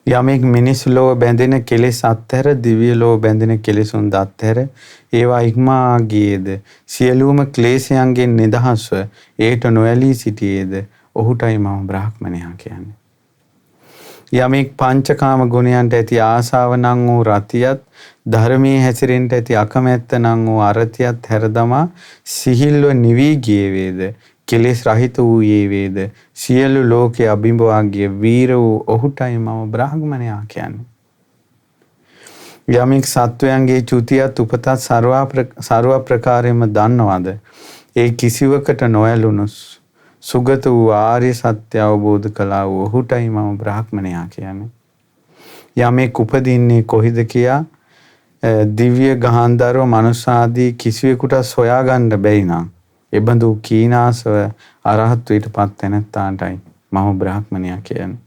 යමෙක් මිනිස් ලෝව බැඳෙන කෙලෙස් අත්හැර දිව්‍ය ලෝව බැඳෙන කෙලෙසුන් අත්හැර ඒවා ඉක්මා ගියේද සියලුම ක්ලේශයන්ගෙන් නිදහස්ව ඒට නොඇලී සිටියේද ඔහුටයි මම බ්‍රාහ්මණයා කියන්නේ. යමෙක් පංචකාම ගුණයන්ට ඇති ආසාව නම් වූ රතියත් ධර්මයේ හැසිරෙන්න ඇති අකමැත්ත නම් වූ අරතියත් හැරදමා සිහිල්ව නිවි ගියේ වේද කෙලෙස් රහිත වූයේ වේද සියලු ලෝකයේ අභිභවා ගිය වීර වූ ඔහුටයි මම බ්‍රාහ්මණයා කියන්නේ. යමෙක් සත්වයන්ගේ චුතියත් උපතත් ਸਰව ප්‍රකාරයෙන්ම දන්නවද ඒ කිසිවකට නොඇලුණු සුගත වූ ආර්ය සත්‍ය අවබෝධ කළා වූ ඔහුටයි මම බ්‍රාහ්මණයා කියන්නේ. යමෙක් උපදින්නේ කොහිද කියා දිව්‍ය ගහන්ධර්ව මනුෂ්‍ය ආදී කිසිවෙකුට සොයාගන්න බැයි නම් එබඳු කීනාසව අරහත්වයට පත් වෙනත්තාටයි මම බ්‍රාහ්මණයා කියන්නේ.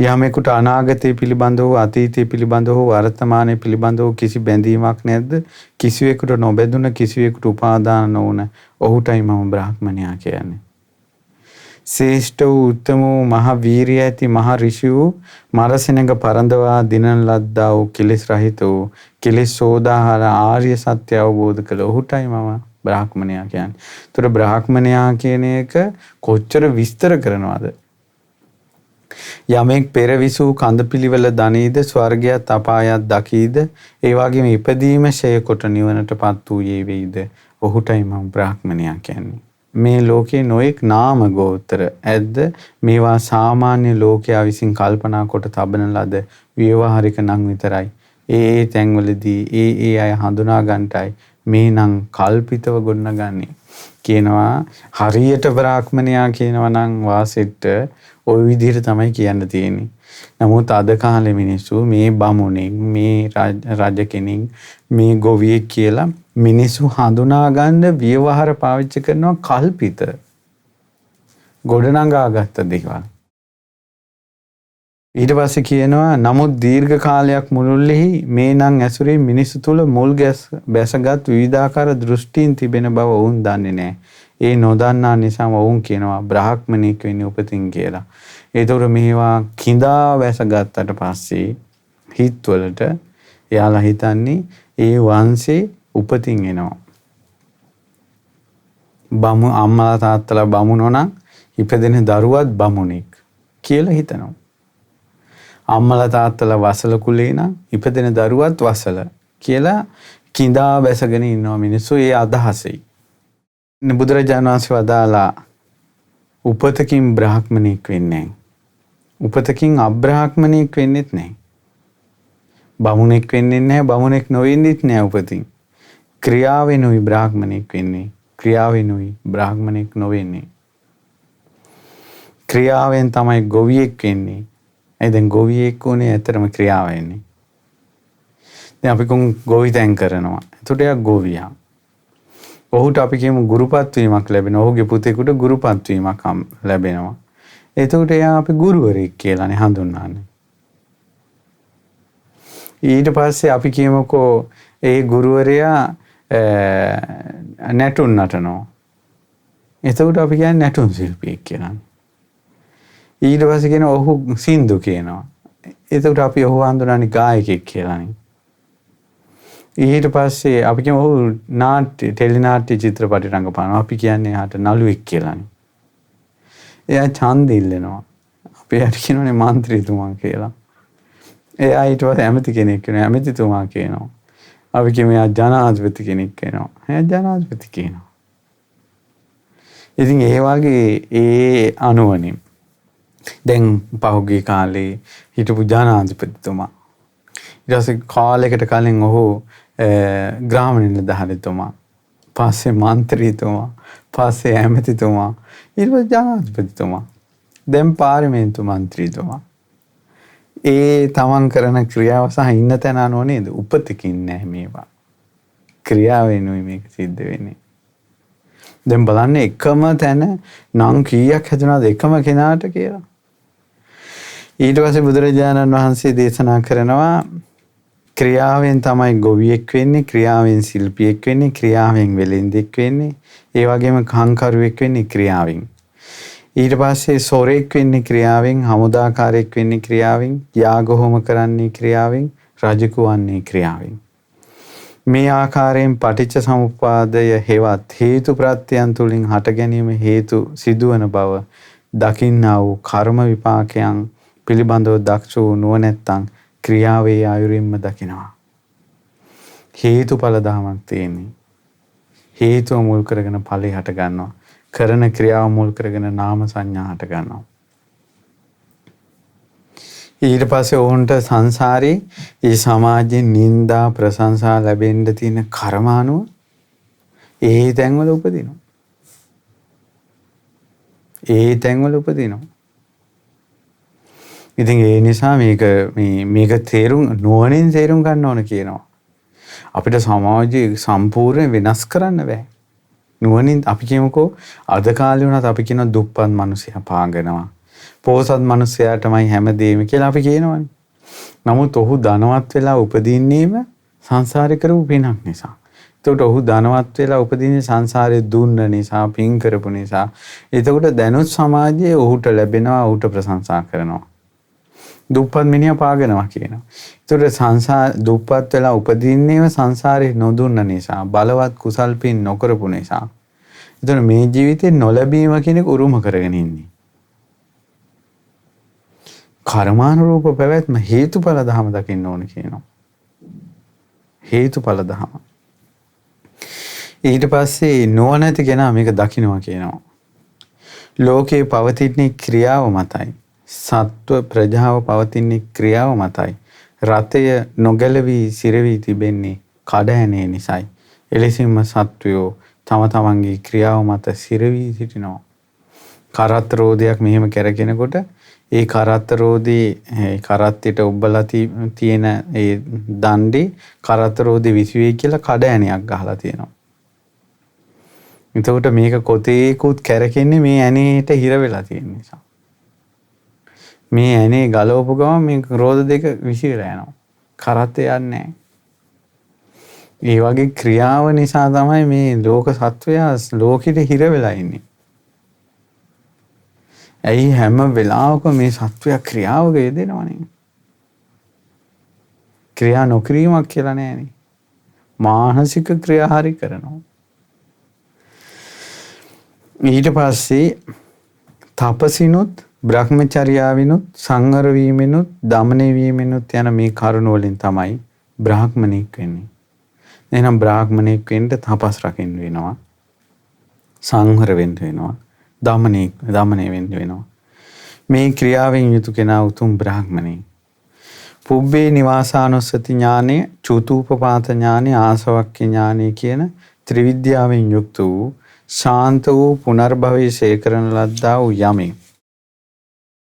යමෙකුට අනාගතය පිළිබඳව අතීතය පිළිබඳව වර්තමානය පිළිබඳව කිසි බැඳීමක් නැද්ද? කිසිවෙකුට නොබැඳුන කිසිවෙකුට උපාදාන නොවන ඔහුටයි මම බ්‍රාහ්මණයා කියන්නේ. ශ්‍රේෂ්ඨ වූ උත්තම වූ මහ වීරිය ඇති මහ ඍෂි වූ මරසෙනඟ පරඳවා දිනන ලද්දා වූ කෙලෙස් රහිත වූ කෙලෙස් සෝදාහාර ආර්ය සත්‍ය අවබෝධ කළ ඔහුටයි මම බ්‍රාහ්මණයා කියන්නේ. ඒතර බ්‍රාහ්මණයා කියන එක කොච්චර විස්තර කරනවද? යමෙක් පෙරවිසූ කඳපිලිවල දනීද ස්වර්ගයත් අපායත් දකීද ඒ වගේම ඉපදීම ෂය කොට නිවනටපත් වූයේ වෙයිද ඔහුටයි මම බ්‍රාහ්මණයා කියන්නේ. මේ ලෝකේ නොඑක් නාම ගෝත්‍ර ඇද්ද මේවා සාමාන්‍ය ලෝකයා විසින් කල්පනා කොට තබන ලද ව්‍යවහාරික නම් විතරයි. ඒ තැන්වලදී ඒ අය හඳුනා ගන්නටයි මේ නම් කල්පිතව ගොඩනගන්නේ කියනවා. හරියට බ්‍රාහ්මණයා කියනවා නම් වාසෙට ওই විදිහට තමයි කියන්න තියෙන්නේ. නමුත් අද කාලේ මිනිස්සු මේ බමුණෙක් මේ රජ කෙනෙක් මේ ගොවියෙක් කියලා මිනිස්සු හඳුනා ගන්න ව්‍යවහාර පාවිච්චි කරනවා කල්පිත ගොඩනගාගත්ත දේවල්. ඊට පස්සේ කියනවා නමුත් දීර්ඝ කාලයක් මුළුල්ලේ මේ නම් ඇසුරේ මිනිස්සු තුල මුල් බැසගත් විවිධාකාර දෘෂ්ටීන් තිබෙන බව වුන් දන්නේ නැහැ. ඒ නොදන්නා නිසාම වුන් කියනවා බ්‍රාහ්මණෙක් වෙන්නේ උපතින් කියලා. ඒතකොට මේවා කිඳා වැසගත්තට පස්සේ හිතවලට එයාලා හිතන්නේ ඒ වංශේ උපතින් එනවා. අම්මලා තාත්තලා බමුණෝ නම් ඉපදෙන දරුවත් බමුණෙක් කියලා හිතනවා. අම්මලා තාත්තලා වසල කුලේ නම් ඉපදෙන දරුවත් වසල කියලා කිඳා බැසගෙන ඉන්නවා මිනිස්සු ඒ අදහසෙයි. බුදුරජාණන් වහන්සේ වදාලා උපතකින් බ්‍රාහ්මණෙක් වෙන්නේ නැහැ. උපතකින් අබ්‍රාහ්මණෙක් වෙන්නෙත් නැහැ. බමුණෙක් වෙන්නේ නැහැ, බමුණෙක් නොවෙන්නෙත් නැහැ උපතින්. ක්‍රියාවෙනුයි බ්‍රාහ්මණෙක් වෙන්නේ. ක්‍රියාවෙනුයි බ්‍රාහ්මණෙක් නොවෙන්නේ. ක්‍රියාවෙන් තමයි ගොවියෙක් වෙන්නේ. ඒ දැන් ගොවියෙක් උනේ ඇත්තටම ක්‍රියාව වෙන්නේ. දැන් අපි ගොවිතැන් කරනවා. එතකොට එයා ගොවියා. ඔහුට අපි කියමු ගුරුපත් වීමක් ලැබෙනවා. ඔහුගේ පුතේකට ගුරුපත් වීමක් ලැබෙනවා. එතකොට එයා අපි ගුරුවරයෙක් කියලානේ හඳුන්වන්නේ. ඊට පස්සේ අපි කියමුකෝ ඒ ගුරුවරයා නැටුම් නටනවා. එතකොට අපි කියන්නේ නැටුම් ශිල්පියෙක් කියලා. ඊට පස්සේ කියනවා ඔහු සින්දු කියනවා. එතකොට අපි ඔහු හඳුනන්නේ ගායකයෙක් කියලානේ. ඊට පස්සේ අපි කියමු ඔහු නාට්‍ය ටෙලිනාට්‍ය චිත්‍රපට රංගපානවා. අපි කියන්නේ එයාට නළුවෙක් කියලානේ. එයා ඡන්ද ඉල්ලනවා. අපි එයාට කියනවානේ මන්ත්‍රීතුමා කියලා. එයා ඊට පස්සේ ඇමති කෙනෙක් කියනවා. ඇමතිතුමා කියනවා. අපි කියමු එයා ජනාධිපති කෙනෙක් කියනවා. එයා ජනාධිපති කියනවා. ඉතින් ඒ වගේ ඒ අනුවනේ දැන් පහුගිය කාලේ හිටපු ජනාධිපතිතුමා ඊට පස්සේ කාලයකට කලින් ඔහු ග්‍රාම නිලධාරීතුමා, පස්සේ මන්ත්‍රීතුමා, පස්සේ ඇමතිතුමා, ඊට පස්සේ ජනාධිපතිතුමා, දැන් පාර්ලිමේන්තු මන්ත්‍රීතුමා. ඒ තමන් කරන ක්‍රියාව සහ ඉන්න තැන අනුව නේද? උපතකින් නැහැ මේවා. ක්‍රියාවෙනුයි මේක සිද්ධ වෙන්නේ. දැන් බලන්න එකම තැන නම් කීයක් හැදුනාද එකම කෙනාට කියලා. ඊට පස්සේ බුදුරජාණන් වහන්සේ දේශනා කරනවා ක්‍රියාවෙන් තමයි ගොවියෙක් වෙන්නේ, ක්‍රියාවෙන් ශිල්පියෙක් වෙන්නේ, ක්‍රියාවෙන් වෙළෙන්දෙක් වෙන්නේ, ඒ වගේම කංකරුවෙක් වෙන්නේ ක්‍රියාවෙන්. ඊට පස්සේ සොරෙක් වෙන්නේ ක්‍රියාවෙන්, හමුදාකාරයෙක් වෙන්නේ ක්‍රියාවෙන්, යාග හෝම කරන්නේ ක්‍රියාවෙන්, රජකු වන්නේ ක්‍රියාවෙන්. මේ ආකාරයෙන් පටිච්ච සමුප්පාදය හේවත් හේතු ප්‍රත්‍යයන් තුලින් හට ගැනීම හේතු සිදුවන බව දකින්නා වූ කර්ම විපාකයන් පිළිබඳව දක්ෂ වූ නුවණැත්තන් ක්‍රියාවේ ආයුරින්ම දකිනවා. හේතුඵල ධමයක් තියෙන්නේ. හේතුව මුල් කරගෙන ඵලය හට ගන්නවා. කරන ක්‍රියාව මුල් කරගෙන නාම සංඥා හට ගන්නවා. ඊට පස්සේ ඔවුන්ට සංසාරේ මේ සමාජයෙන් නිന്ദා ප්‍රශංසා ලැබෙන්න තියෙන කර්මානුව ඒ තැන්වල උපදිනවා. ඒ තැන්වල උපදිනවා. ඉතින් ඒ නිසා මේක තේරුම් නුවණින් තේරුම් ගන්න ඕන කියනවා. අපිට සමාජය සම්පූර්ණ වෙනස් කරන්න බෑ. නුවණින් අපි කියමුකෝ අද කාලේ වුණත් අපි කියන දුප්පත් මිනිස්සයා පාගනවා. පොහොසත් මිනිස්සයාටමයි හැමදේම කියලා අපි කියනවනේ. නමුත් ඔහු ධනවත් වෙලා උපදින්නේම සංසාරේ කරපු පිනක් නිසා. එතකොට ඔහු ධනවත් වෙලා උපදින්නේ සංසාරේ දුන්න නිසා, පින් කරපු නිසා. එතකොට දැනුත් සමාජයේ ඔහුට ලැබෙනවා, ඔහුට ප්‍රශංසා කරනවා. දුප්පත් මිනිහා පාගනවා කියනවා. එතකොට දුප්පත් වෙලා උපදින්නේම සංසාරේ නොදුන්න නිසා, බලවත් කුසල් පින් නොකරපු නිසා. එතකොට මේ ජීවිතේ නොලැබීම කෙනෙක් උරුම කරගෙන ඉන්නේ. කර්මානුරූප පැවැත්ම හේතුඵල ධම දකින්න ඕන කියනවා. හේතුඵල ධම. ඊට පස්සේ නොනැති කෙනා මේක දකින්නවා කියනවා. ලෝකේ පවතින ක්‍රියාව මතයි. සත්ව ප්‍රජාව පවතින ක්‍රියාව මතයි. රතය නොගැලවී සිරවී තිබෙන්නේ කඩහැනේ නිසායි. එලෙසින්ම සත්වයෝ තම තමන්ගේ ක්‍රියාව මත සිරවී සිටිනවා. කරත්ත රෝදයක් මෙහෙම කරගෙනකොට ඒ කරත්ත රෝදේ කරත්තෙට ඔබලා තියෙන ඒ දණ්ඩේ කරත්ත රෝදේ විසිවේ කියලා කඩහැණයක් ගහලා තියෙනවා. එතකොට මේක කොතේකුත් කැරකෙන්නේ මේ ඇණේට හිර වෙලා තියෙන නිසා. මේ ඇනේ ගලවපු ගමන් මේ රෝද දෙක විසිරලා යනවා. කරත්තේ යන්නේ නැහැ. ඒ වගේ ක්‍රියාව නිසා තමයි මේ ලෝක සත්වයා ලෝකෙට හිර වෙලා ඉන්නේ. ඇයි හැම වෙලාවකම මේ සත්වයා ක්‍රියාවක යෙදෙනවනේ. ක්‍රියා නොකිරීමක් කියලා නෑනේ. මානසික ක්‍රියා හරි කරනවා. ඊට පස්සේ තපසිනුත් බ්‍රහ්මචර්යාවිනුත් සංවර වීමෙනුත් දමනය වීමෙනුත් යන මේ කරුණ වලින් තමයි බ්‍රාහ්මණෙක් වෙන්නේ. එහෙනම් බ්‍රාහ්මණෙක් වෙන්න තපස් රකින්න වෙනවා. සංවර වෙන්න වෙනවා. දමනය වෙන්න වෙනවා. මේ ක්‍රියාවෙන් යුතු කෙනා උතුම් බ්‍රාහ්මණයෙක්. පුබ්බේ නිවාසානුස්සති ඥානය, චුතූපපාත ඥානය, ආසවක්ඛ්‍ය ඥානය කියන ත්‍රිවිද්‍යාවෙන් යුක්ත වූ ශාන්ත වූ පුනර්භවයේ ශේකරන ලද්දා වූ යමෙක්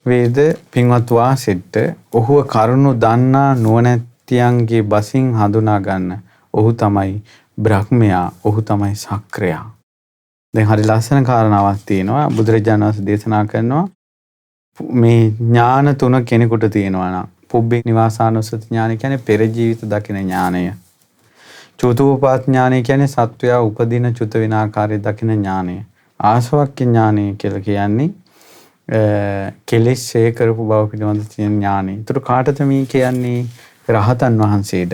වේද පින්වත් වාසෙට්ට ඔහුව කරුණු දන්නා නුවණැතියන්ගේ බසින් හඳුනා ගන්න. ඔහු තමයි බ්‍රහ්මයා, ඔහු තමයි සක්‍රයා. දැන් හරි ලස්සන කාරණාවක් තියෙනවා. බුදුරජාණන් වහන්සේ දේශනා කරනවා මේ ඥාන තුන කෙනෙකුට තියෙනවා නම් පුබ්බේ නිවාසානුස්සති ඥානය කියන්නේ පෙර ජීවිත දකින ඥානය. චුතූපපාත ඥානය කියන්නේ සත්වයා උපදින චුත වෙන ආකාරය දකින ඥානය. ආසවක්ඛ්‍ය ඥානය කියලා කියන්නේ කෙලෙස් ඡේ කරපු බව පිළිබඳ තියෙන ඥානය. ඒතර කාටද මේ කියන්නේ? රහතන් වහන්සේට.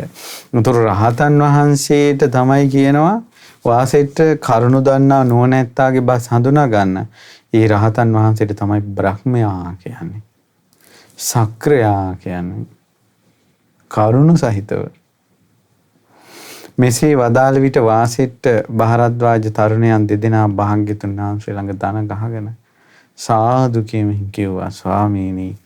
ඒතර රහතන් වහන්සේට තමයි කියනවා වාසෙට කරුණු දන්නා නුවණැත්තාගේ බස් හඳුනා ගන්න. ඒ රහතන් වහන්සේට තමයි බ්‍රහ්මයා කියන්නේ. සක්‍රයා කියන්නේ කරුණු සහිතව. මෙසේ වදාළ විට වාසෙට භාරද්වාජ තරුණයන් දෙදෙනා භාග්‍යතුන් වහන්සේ ළඟ දන ගහගෙන සාදු කියමින් කිව්වා, ස්වාමීනි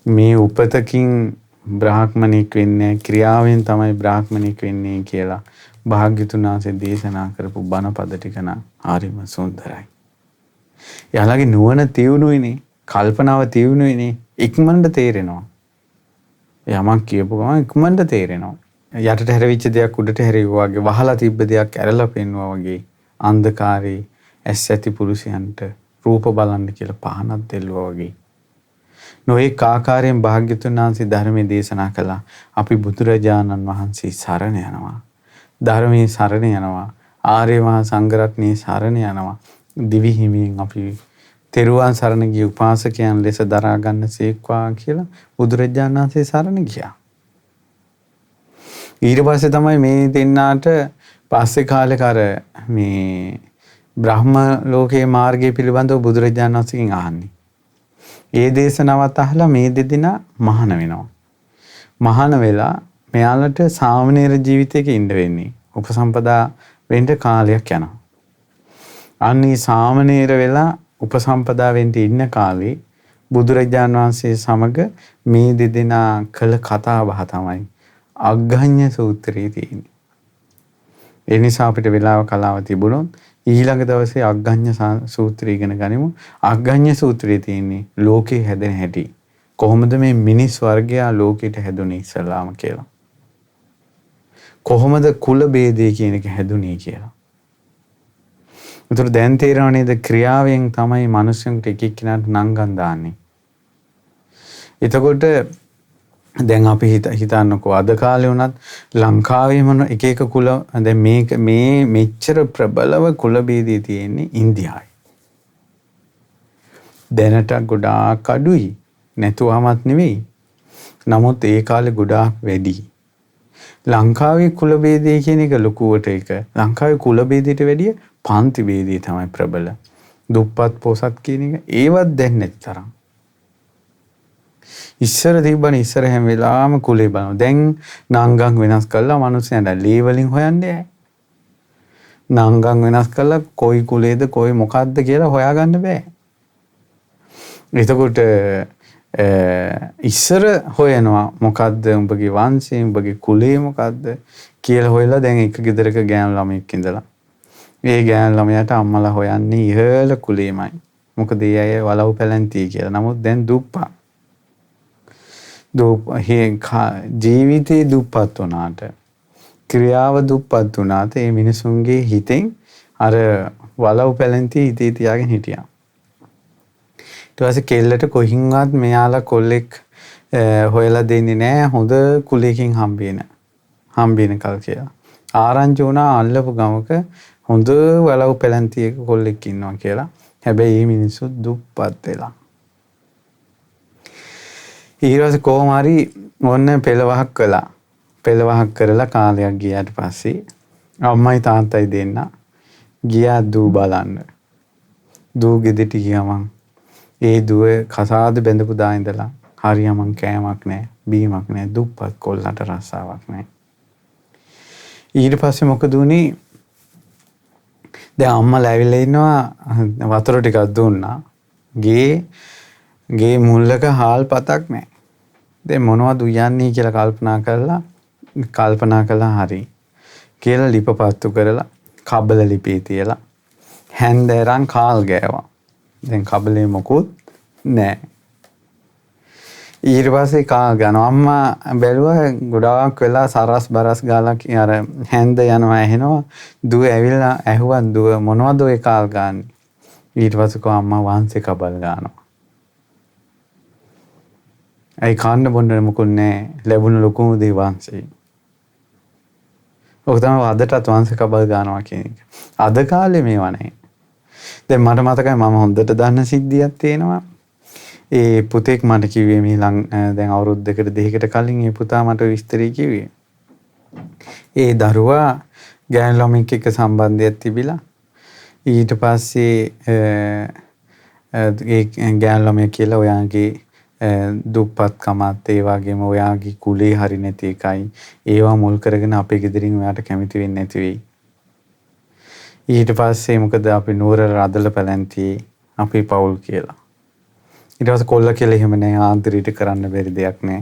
මේ උපතකින් බ්‍රාහ්මණෙක් වෙන්නේ ක්‍රියාවෙන් තමයි බ්‍රාහ්මණෙක් වෙන්නේ කියලා භාග්‍යතුන් වහන්සේ දේශනා කරපු බණපද ටික නම් හරිම සුන්දරයි. එයාලගේ නුවණ තියුණුයිනේ, කල්පනාව තියුණුයිනේ, ඉක්මනට තේරෙනවා. යමක් කියපු ගමන් ඉක්මනට තේරෙනවා. යටට හැරවිච්ච දෙයක් උඩට හැරෙවුවා වගේ, වහලා තිබ්බ දෙයක් ඇරලා පෙන්වුවා වගේ, අන්ධකාරේ ඇස් ඇති පුරුෂයන්ට රූප බලන්න කියලා පහනක් දෙල්ලුවා වගේ. නොඑක ආකාරයෙන් භාග්‍යතුන් වහන්සේ ධර්මයේ දේශනා කළා. අපි බුදුරජාණන් වහන්සේ සරණ යනවා. ධර්මයේ සරණ යනවා. ආර්ය මහා සංඝරත්නයේ සරණ යනවා. දිවි හිමියෙන් අපි තෙරුවන් සරණ ගිය උපාසකයන් ලෙස දරා ගන්න සේක්වා කියලා බුදුරජාණන් වහන්සේ සරණ ගියා. ඊට පස්සේ තමයි මේ දෙන්නාට පස්සේ කාලේ කර මේ බ්‍රහ්ම ලෝකයේ මාර්ගය පිළිබඳව බුදුරජාණන් වහන්සේගෙන් අහන්නේ. ඒ දේශනාවත් අහලා මේ දෙදෙනා මහාන වෙනවා. මහාන වෙලා මෙයාලට සාමණේර ජීවිතයක ඉඳ වෙන්නේ. උපසම්පදා වෙන්න කාලයක් යනවා. අන්නේ සාමණේර වෙලා උපසම්පදා වෙන්න ඉන්න කාලේ බුදුරජාණන් වහන්සේ සමග මේ දෙදෙනා කළ කතා බහ තමයි අග්ගඤ්ඤ සූත්‍රයේ තියෙන්නේ. ඒ නිසා අපිට වෙලාව කලාව තිබුණොත් ඊළඟ දවසේ අග්ගඤ්ඤ සූත්‍රය ඉගෙන ගනිමු. අග්ගඤ්ඤ සූත්‍රයේ තියෙන්නේ ලෝකේ හැදෙන හැටි. කොහොමද මේ මිනිස් වර්ගයා ලෝකෙට හැදුනේ ඉස්සලාම කියලා. කොහොමද කුල ભેදය කියන එක හැදුනේ කියලා. උතර දැන් තේරෙනව නේද? ක්‍රියාවෙන් තමයි මිනිස්සුන්ට එක එක්කිනාට නංගන් දාන්නේ. එතකොට දැන් අපි හිතන්නකෝ අද කාලේ වුණත් ලංකාවේම එක එක කුල දැන් මේ මෙච්චර ප්‍රබලව කුල ભેදය තියෙන්නේ ඉන්දියාවේ. දැනට ගොඩාක් අඩුයි. නැතුවමත් නෙවෙයි. නමුත් ඒ කාලේ ගොඩාක් වැඩි. ලංකාවේ කුල ભેදය කියන එක ලොකුවට එක. ලංකාවේ කුල ભેදයට වැඩිය පන්ති ભેදය තමයි ප්‍රබල. දුප්පත් පොසත් කියන එක ඒවත් දැන් නැති තරම්. ඉස්සර තිබ්බනේ ඉස්සර හැම වෙලාවම කුලේ බලනවා. දැන් නාංගම් වෙනස් කළා මිනිස්සුන්ට ලී වලින් හොයන්නේ. නාංගම් වෙනස් කළා කොයි කුලේද කොයි මොකද්ද කියලා හොයාගන්න බෑ. එතකොට ඉස්සර හොයනවා මොකද්ද උඹගේ වංශය උඹගේ කුලේ මොකද්ද කියලා හොයලා දැන් එක ගෙදරක ගෑනු ළමයෙක් ඉඳලා ඒ ගෑනු ළමයාට අම්මලා හොයන්නේ ඉහළ කුලේමයි. මොකද ඒ අය වලව් පැලැන්තිය කියලා. නමුත් දැන් දුප්පත්. ජීවිතේ දුප්පත් වුණාට ක්‍රියාව දුප්පත් වුණාට ඒ මිනිසුන්ගේ හිතෙන් අර වලව් පැලැන්තිය හිතේ තියාගෙන හිටියා. ඊට පස්සේ කෙල්ලට කොහින්වත් මෙයාලා කොල්ලෙක් හොයලා දෙන්නේ නැහැ හොඳ කුලයකින් හම්බෙන කල් කියලා. ආරංචි වුණා අල්ලපු ගමක හොඳ වලව් පැලැන්තියක කොල්ලෙක් ඉන්නවා කියලා. හැබැයි මේ මිනිස්සු දුප්පත් වෙලා. ඊට කොහොම හරි ඔන්න පෙළවහක් කළා. පෙළවහක් කරලා කාලයක් ගියාට පස්සේ අම්මයි තාත්තයි දෙන්න ගියා දූ බලන්න. දූ ගෙදරට ගියාම ඒ දුව කසාද බැඳපු දා ඉඳලා හරියම කෑමක් නැහැ, බීමක් නැහැ, දුප්පත් කොල්ලට රස්සාවක් නැහැ. ඊට පස්සේ මොකද උනේ? දැන් අම්මලා ඇවිල්ලා ඉන්නවා වතුර ටිකක් දුන්නා. ගේ මුල්ලක හාල් පතක් නැහැ. දැන් මොනවද උයන්නේ කියලා කල්පනා කළා හරි. කියලා ලිප පත්තු කරලා කබල ලිපේ තියලා හැන්දෑරන් කාල් ගෑවා. දැන් කබලේ මොකුත් නැහැ. ඊට පස්සේ කාල් ගනවා. අම්මා බැලුවා ගොඩාක් වෙලා සරස් බරස් ගාලා අර හැන්ද යනවා ඇහෙනවා. දුව ඇවිල්ලා ඇහුවා දුව මොනවද ඔය කාල් ගාන්නේ? ඊට පස්සේ කෝ අම්මා වහන්සේ කබල් ගන්නවා. ඒ කන්න බොන්න මොකුත් නැහැ. ලැබුණ ලොකුම දේ වහන්සේ. ඔක තමයි අදටත් වහන්සේ කබල් ගන්නවා කියන එක. අද කාලේ මේවා නැහැ. දැන් මට මතකයි මම හොඳට දන්න සිද්ධියක් තියෙනවා. ඒ පුතෙක් මට කිව්වේ මේ දැන් අවුරුදු දෙකකට දෙකකට කලින් ඒ පුතා මට විස්තරي කිව්වේ. ඒ දරුවා ගෑනු ළමෙක් එක්ක සම්බන්ධයක් තිබිලා ඊට පස්සේ ඒ ගෑනු ළමයා කියලා ඔයාගේ දුප්පත්කමත් ඒ වගේම ඔයාගේ කුලේ හරි නැති එකයි ඒවා මුල් කරගෙන අපේ ගෙදරින් ඔයාට කැමති වෙන්නේ නැති වෙයි. ඊට පස්සේ මොකද අපි නුවර රදල පැලැන්තියේ අපේ පවුල් කියලා. ඊට පස්සේ කොල්ල කියලා එහෙම නෑ ආන්තරීට කරන්න බැරි දෙයක් නෑ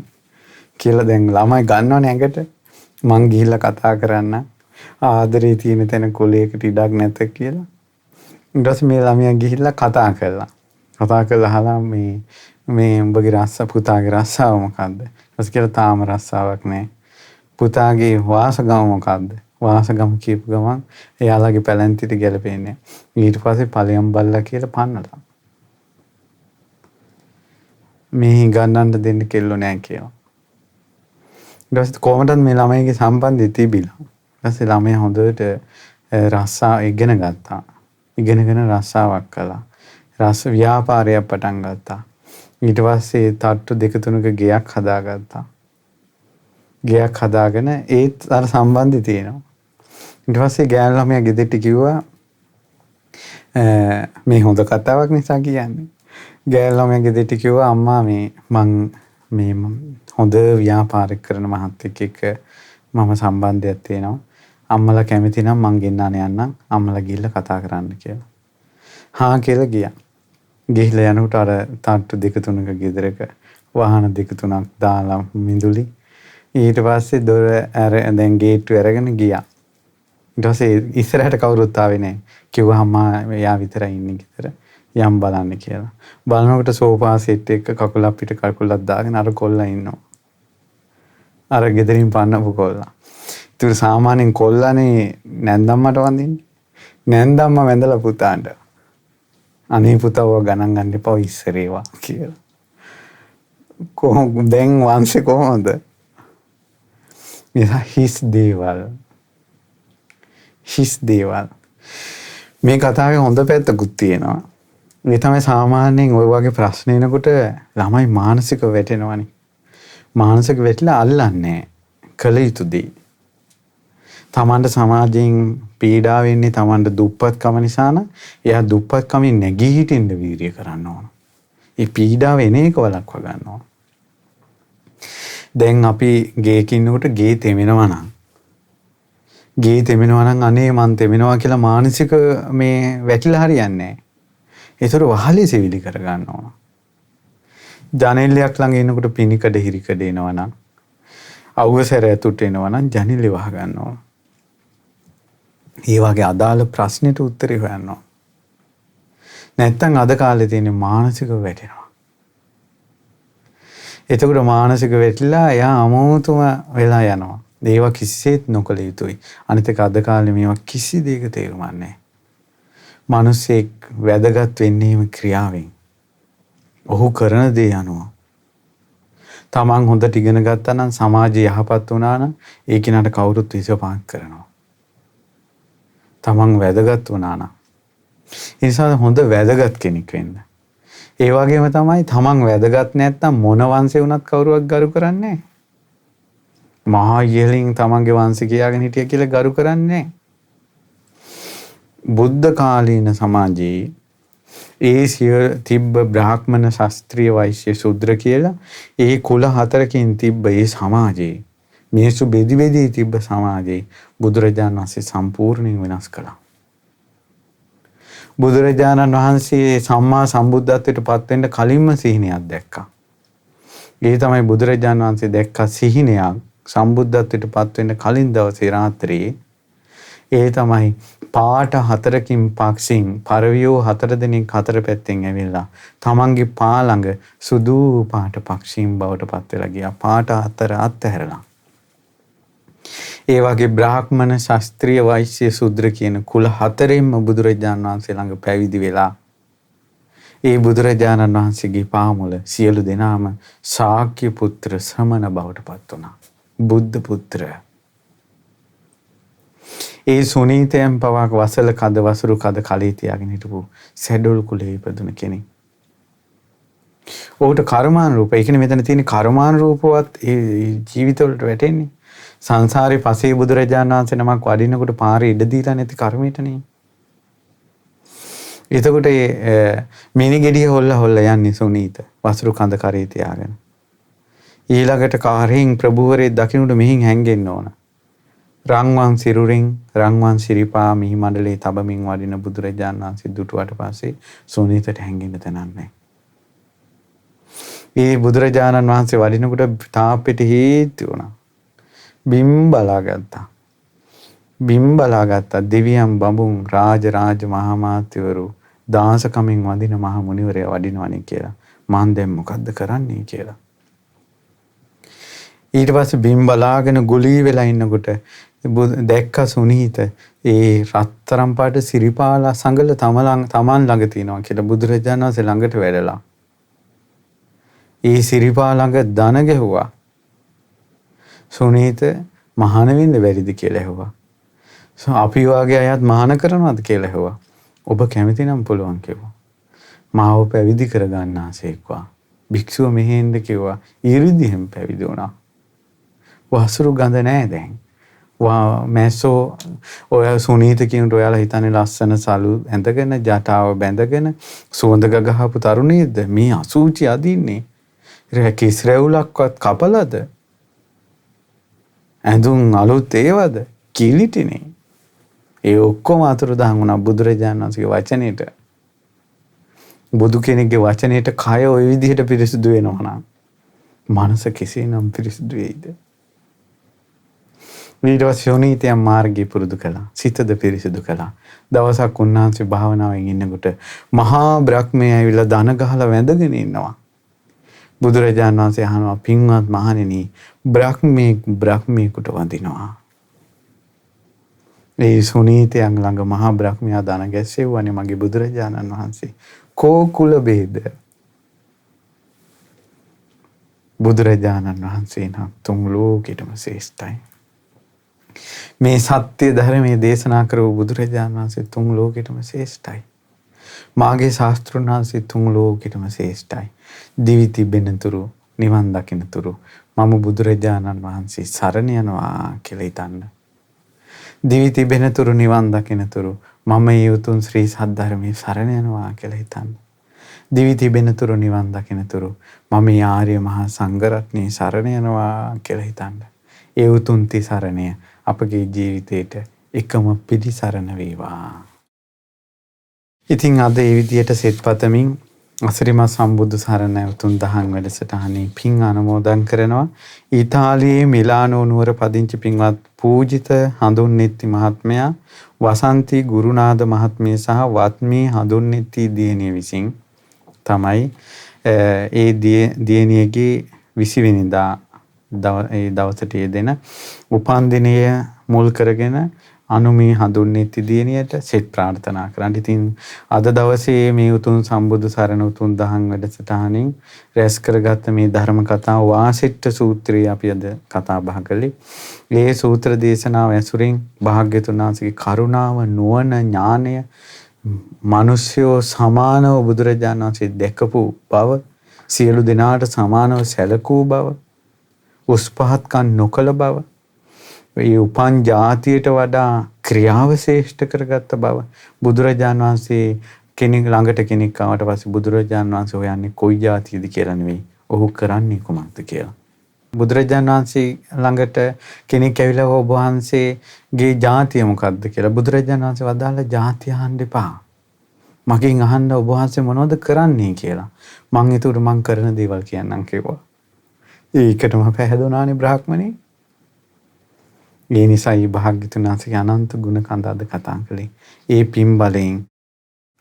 කියලා දැන් ළමයි ගන්නවනේ ඇඟට. මං ගිහිල්ලා කතා කරන්න ආදරේ තියෙන තැන කොලයකට ඉඩක් නැත කියලා. ඊට පස්සේ මේ ළමයා ගිහිල්ලා කතා කළා. කතා කරලා අහලා මේ උඹගේ රස්සා පුතාගේ රස්සාව මොකද්ද? ඊට කියලා තාම රස්සාවක් නෑ. පුතාගේ වාසගම මොකද්ද? වාසගම කියපු ගමන් එයාලගේ පැලැන්තිට ගැලපෙන්නේ. ඊට පස්සේ ඵලයන් බල්ලා කියලා පන්නලා. මේ ගන්නන්න දෙන්න කෙල්ලෝ නෑ කියලා. ඊට පස්සේ කොහොමද මේ ළමයිගේ සම්බන්ධය තිබිලා. ඊට පස්සේ ළමයා හොඳට රස්සා ඉගෙන ගත්තා. ඉගෙනගෙන රස්සාවක් කළා. රස ව්‍යාපාරයක් පටන් ගත්තා. ඊට පස්සේ තට්ටු දෙක තුනක ගෙයක් හදාගත්තා. ගෙයක් හදාගෙන ඒත් අර සම්බන්ධය තියෙනවා. ඊට පස්සේ ගෑනු ළමයා ගෙදරට කිව්වා මේ හොඳ කතාවක් නිසා කියන්නේ. ගෑනු ළමයා ගෙදරට කිව්වා අම්මා මං හොඳ ව්‍යාපාරයක් කරන මහත්තයෙක් එක්ක මම සම්බන්ධයක් තියෙනවා. අම්මලා කැමති නම් මං ගෙන්නන්න යන්නම්. අම්මලා ගිහිල්ලා කතා කරන්න කියලා. හා කියලා ගියා. ගිහිල්ලා යනකොට අර තට්ටු දෙක තුනක ගෙදරක වාහන දෙක තුනක් දාලා මිදුලි. ඊට පස්සේ දොර දැන් ගේට්ටුව අරගෙන ගියා. ඊට පස්සේ ඉස්සරහට කවුරුත් ආවේ නැහැ. කිව්වා අම්මා එයා විතරයි ඉන්නේ ගෙදර. යම් බලන්න කියලා. බලනකොට සෝෆා සෙට් එක කකුල අපිට කකුලක් දාගෙන අර කොල්ලා ඉන්නවා. අර ගෙදරින් පන්නපු කොල්ලා. ඒතර සාමාන්‍යයෙන් කොල්ලානේ නැන්දම්මට වඳින්නේ. නැන්දම්ම වැඳලා පුතාට. අනේ පුතා ඔය ගණන් ගන්න එපා ඉස්සරේවා කියලා. කොහොම දැන් වංශේ කොහොමද? හිස් දේවල්. මේ කතාවේ හොඳ පැත්තකුත් තියෙනවා. මේ තමයි සාමාන්‍යයෙන් ওই වගේ ප්‍රශ්න එනකොට ළමයි මානසික වැටෙනවනේ. මානසික වැටිලා අල්ලන්නේ කළ යුතු දේ. තමන්ට සමාජයෙන් පීඩා වෙන්නේ තමන්ට දුප්පත්කම නිසා නම් එයා දුප්පත්කමින් නැගී හිටින්න වීරිය කරන්න ඕන. ඒ පීඩාව එන එක වළක්වා ගන්න ඕන. දැන් අපි ගේක ඉන්නකොට ගේ තෙමෙනවා නම් අනේ මං තෙමෙනවා කියලා මානසික මේ වැටිලා හරියන්නේ නැහැ. ඒතර වහලේ සෙවිලි කර ගන්න ඕන. ජනෙල්ලයක් ළඟ ඉන්නකොට පිනිකඩ හිරිකඩ එනවා නම් අවුවසර ඇතුට එනවා නම් ජනෙල්ලේ වහ ගන්න ඕන. ඒ වගේ අදාළ ප්‍රශ්නෙට උත්තරේ හොයන්න ඕන. නැත්තම් අද කාලේ තියෙන මානසික වැටෙනවා. එතකොට මානසික වැටිලා එයා අමෝතුම වෙලා යනවා. ඒවා කිසිසේත් නොකළ යුතුයි. අනිත් එක අද කාලේ මේවා කිසි දෙයක තේරුමක් නැහැ. මිනිස්සෙක් වැදගත් වෙන්නේම ක්‍රියාවෙන්. ඔහු කරන දේ අනුව. තමන් හොඳට ඉගෙන ගත්තා නම් සමාජය යහපත් වුණා නම් ඒ කෙනාට කවුරුත් විශ්වාස කරනවා. තමන් වැදගත් වුණා නම්. ඒ නිසා හොඳ වැදගත් කෙනෙක් වෙන්න. ඒ වගේම තමයි තමන් වැදගත් නැත්නම් මොන වංශේ වුණත් කවුරුවක් ගරු කරන්නේ නැහැ. මහා ඉහළින් තමන්ගේ වංශය කියාගෙන හිටිය කියලා ගරු කරන්නේ නැහැ. බුද්ධ කාලීන සමාජයේ ඒ තිබ්බ බ්‍රාහ්මණ ශාස්ත්‍රීය වෛශ්‍ය ශූද්‍ර කියලා ඒ කුල හතරකින් තිබ්බ ඒ සමාජයේ මිනිස්සු බෙදි තිබ්බ සමාජයේ බුදුරජාණන් වහන්සේ සම්පූර්ණයෙන් වෙනස් කළා. බුදුරජාණන් වහන්සේ සම්මා සම්බුද්ධත්වයට පත් වෙන්න කලින්ම සිහිනයක් දැක්කා. ඒ තමයි බුදුරජාණන් වහන්සේ දැක්කා සිහිනයක් සම්බුද්ධත්වයට පත් වෙන්න කලින් දවසේ රාත්‍රියේ. ඒ තමයි පාට 4කින් පක්ෂින් පරවියෝ 4 දෙනෙක් 4 පැත්තෙන් ඇවිල්ලා තමන්ගේ පා ළඟ සුදු පාට පක්ෂීන් බවට පත් වෙලා ගියා. පාට 4 අත්හැරලා. ඒ වගේ බ්‍රාහ්මණ ශාස්ත්‍රීය වෛශ්‍ය ශූද්‍ර කියන කුල 4ෙන්ම බුදුරජාණන් වහන්සේ ළඟ පැවිදි වෙලා ඒ බුදුරජාණන් වහන්සේගේ පාමුල සියලු දෙනාම ශාක්‍ය පුත්‍ර ශ්‍රමණ බවට පත් වුණා. බුද්ධ පුත්‍ර. ඒ සුනීතයන් පවා වසල කද වසුරු කද කලී තියාගෙන හිටපු සැඩොල් කුලේ ඉපදුන කෙනෙක්. ඔහුට කර්මාන රූප. ඒ කියන්නේ මෙතන තියෙන කර්මාන රූපවත් ඒ ජීවිතවලට වැටෙන්නේ. සංසාරේ පසේ බුදුරජාණන් වහන්සේ නමක් වඩිනකොට පාරේ ඉඩ දීලා නැති කර්මයටනේ. එතකොට මිනිගෙඩිය හොල්ල යන්නේ සුනීත වසුරු කඳ කරේ තියාගෙන. ඊළඟට කාරයෙන් ප්‍රභූවරේ දකින්නට මෙහින් හැංගෙන්න ඕන. රන්වන් සිරුරින් රන්වන් සිරිපා මිහි මණ්ඩලේ තබමින් වඩින බුදුරජාණන් වහන්සේ දුටුවට පස්සේ සුනීතට හැංගෙන්න තැනක් නැහැ. ඒ බුදුරජාණන් වහන්සේ වඩිනකොට තාප්පෙට හේතු වුණා. බිම් බලාගත්තා දෙවියන් බඹුන් රාජ මහාමාත්‍යවරු දාසකමින් වදින මහා මුනිවරයා වඩිනවනේ කියලා. මං දැන් මොකද්ද කරන්නේ කියලා. ඊට පස්සේ බිම් බලාගෙන ගුලී වෙලා ඉන්නකොට දැක්ක සුනීත ඒ රත්තරන් පාට සිරිපාලා සංගල තමන් ළඟ තියනවා කියලා බුදුරජාණන් වහන්සේ ළඟට වැඩලා. ඒ සිරිපා ළඟ දන ගැහුවා. සුනීත මහාන වෙන්න බැරිද කියලා ඇහුවා. අපි වාගේ අයත් මහාන කරනවද කියලා ඇහුවා. ඔබ කැමති නම් පුළුවන් කිව්වා. මාව පැවිදි කරගන්න ආසෙක්වා. භික්ෂුව මෙහෙන්ද කිව්වා. ඊරිදිහෙන් පැවිදි වුණා. වසුරු ගඳ නැහැ දැන්. මැස්සෝ ඔය සුනීත කියනට ඔයාලා හිතන්නේ ලස්සන සලු ඇඳගෙන ජටාව බැඳගෙන සුවඳ ගහපු තරුණියද මේ අසූචි අදින්නේ. කිස් රැවුලක්වත් කපලද? ඇඳුම් අලුත් ඒවද? කිලිටිනේ. ඒ ඔක්කොම අතුරුදහන් වුණා බුදුරජාණන් වහන්සේගේ වචනේට. බුදු කෙනෙක්ගේ වචනේට කය ওই විදිහට පිරිසුදු වෙනවා නම් මනස කෙසේනම් පිරිසුදු වෙයිද? ඊට පස්සේ සුනීතයන් මාර්ගය පුරුදු කළා. සිතද පිරිසුදු කළා. දවසක් උන්වහන්සේ භාවනාවෙන් ඉන්නකොට මහා බ්‍රහ්මයා ඇවිල්ලා දන ගහලා වැඳගෙන ඉන්නවා. බුදුරජාණන් වහන්සේ අහනවා පින්වත් මහණෙනි බ්‍රහ්මීකුට වඳිනවා. ඒ සුනීතයන් ළඟ මහා බ්‍රහ්මයා දන ගැස්සෙව්වනේ මගේ බුදුරජාණන් වහන්සේ. කෝ කුල බේද? බුදුරජාණන් වහන්සේ නම් තුන් ලෝකෙටම ශ්‍රේෂ්ඨයි. මේ සත්‍ය ධර්මයේ දේශනා කරපු බුදුරජාණන් වහන්සේ තුන් ලෝකෙටම ශ්‍රේෂ්ඨයි. මාගේ ශාස්ත්‍රඥ වහන්සේ තුන් ලෝකෙටම ශ්‍රේෂ්ඨයි. දිවි තිබෙන තුරු නිවන් දකින තුරු මම බුදුරජාණන් වහන්සේ සරණ යනවා කියලා හිතන්න. දිවි තිබෙන තුරු නිවන් දකින තුරු මම මේ උතුම් ශ්‍රී සද්ධර්මයේ සරණ යනවා කියලා හිතන්න. දිවි තිබෙන තුරු නිවන් දකින තුරු මම මේ ආර්ය මහා සංඝ රත්නයේ සරණ යනවා කියලා හිතන්න. ඒ උතුම් තිසරණය අපගේ ජීවිතේට එකම පිළිසරණ වේවා. ඉතින් අද මේ විදියට සෙත් පතමින් අසිරිමත් සම්බුදු සරණ උතුම් දහම් වැඩසටහනේ පින් අනුමෝදන් කරනවා. ඊතාලියේ මිලානෝ නුවර පදිංචි පින්වත් පූජිත හඳුන්නෙත්ති මහත්මයා වසන්ති ගුරුනාද මහත්මිය සහ වත්මී හඳුන්නෙත්ති දියණිය විසින් තමයි ඒ දියණියගේ 20 වෙනිදා ඒ දවසට යෙදෙන උපන්දිනය මුල් කරගෙන අනුමී හඳුන්නෙත්ති දියණියට සෙත් ප්‍රාර්ථනා කරන්න. ඉතින් අද දවසේ මේ උතුම් සම්බුදු සරණ උතුම් දහම් වැඩසටහනින් රැස් කරගත්ත මේ ධර්ම කතාව වාසිට්ඨ සූත්‍රය අපි අද කතා බහ කළේ. මේ සූත්‍ර දේශනාව ඇසුරින් භාග්‍යතුන් වහන්සේගේ කරුණාව නුවණ ඥානය මිනිස්යෝ සමානව බුදුරජාණන් වහන්සේ දැකපු බව, සියලු දෙනාට සමානව සැලකූ බව, උස් පහත්කම් නොකළ බව, ඒ උපන් ජාතියට වඩා ක්‍රියාව ශ්‍රේෂ්ඨ කරගත්ත බව, බුදුරජාණන් වහන්සේ කෙනෙක් ළඟට කෙනෙක් ආවට පස්සේ බුදුරජාණන් වහන්සේ හොයන්නේ කොයි ජාතියද කියලා නෙවෙයි, ඔහු කරන්නේ කුමක්ද කියලා. බුදුරජාණන් වහන්සේ ළඟට කෙනෙක් ඇවිල්ලා ඔබ වහන්සේගේ ජාතිය මොකක්ද කියලා බුදුරජාණන් වහන්සේ වදාළ ජාතිය අහන්න එපා. මගෙන් අහන්න ඔබ වහන්සේ මොනවද කරන්නේ කියලා. මං ඒතර මං කරන දේවල් කියන්නම් කිව්වා. ඒකටම පැහැදුනානේ බ්‍රාහ්මණේ. ඒ නිසායි භාග්‍යතුන් වහන්සේගේ අනන්ත ගුණ කඳ අද කතා කළේ. ඒ පින් බලයෙන්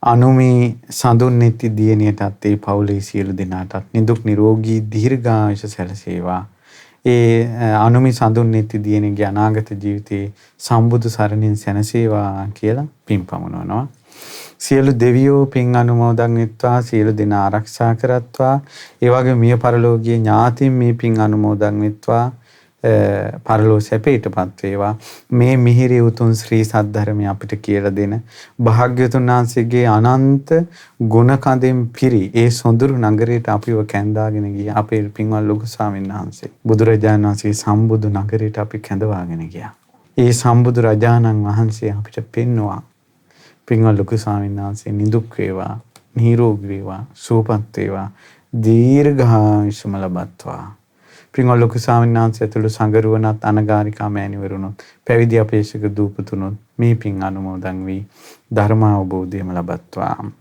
අනුමේ සඳුන් නෙති දියණියටත් ඒ පවුලේ සියලු දෙනාටත් නිදුක් නිරෝගී දීර්ඝායුෂ සැලසේවා. ඒ අනුමි සඳුන් නෙති දියණියගේ අනාගත ජීවිතේ සම්බුදු සරණින් සැනසේවා කියලා පින් පමුණවනවා. සියලු දෙවියෝ පින් අනුමෝදන් වෙත්වා, සියලු දෙනා ආරක්ෂා කරත්වා. ඒ වගේ මිය පරලෝකීය ඥාතීන් මේ පින් අනුමෝදන් වෙත්වා. පරලෝ සැපයටපත් වේවා. මේ මිහිරි උතුම් ශ්‍රී සද්ධර්මය අපිට කියලා දෙන භාග්‍යවතුන් වහන්සේගේ අනන්ත ගුණ කඳෙන් පිරි ඒ සොඳුරු නගරයට අපිව කැඳාගෙන ගිය අපේ පින්වත් ලොකු ස්වාමීන් වහන්සේ බුදුරජාණන් වහන්සේ සම්බුදු නගරයට අපි කැඳවාගෙන ගියා. ඒ සම්බුදු රජාණන් වහන්සේ අපිට පෙන්වුවා පින්වත් ලොකු ස්වාමීන් වහන්සේ නිදුක් වේවා, නිරෝගී වේවා, සුවපත් වේවා, දීර්ඝායුෂම ලබත්වා. පින්වත් ලොකු ස්වාමීන් වහන්සේ ඇතුළු සංගරුවනත් අනගාരികා මෑණිවරුණොත් පැවිදි අපේක්ෂක දූපතුණොත් මේ පින් අනුමෝදන් වී ධර්ම අවබෝධයම ලබත්වා.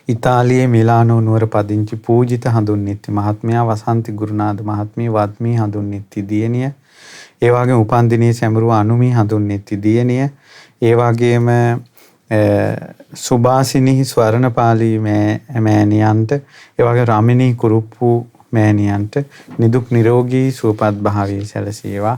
ඉතාලියේ මිලානෝ නුවර පදිංචි පූජිත හඳුන්නිත්ති මහත්මයා වසන්ති ගුරුනාද මහත්මිය වත්මී හඳුන්නිත්ති දියණිය. ඒ වගේම උපන්දිනයේ සැමරුව අනුමී හඳුන්නිත්ති දියණිය. ඒ වගේම සුභාසිනී ස්වර්ණපාලී මෑණියන්ට, ඒ වගේ රමිනී කුරුප්පු මෑණියන්ට නිදුක් නිරෝගී සුවපත් භාවයේ සැලසේවා.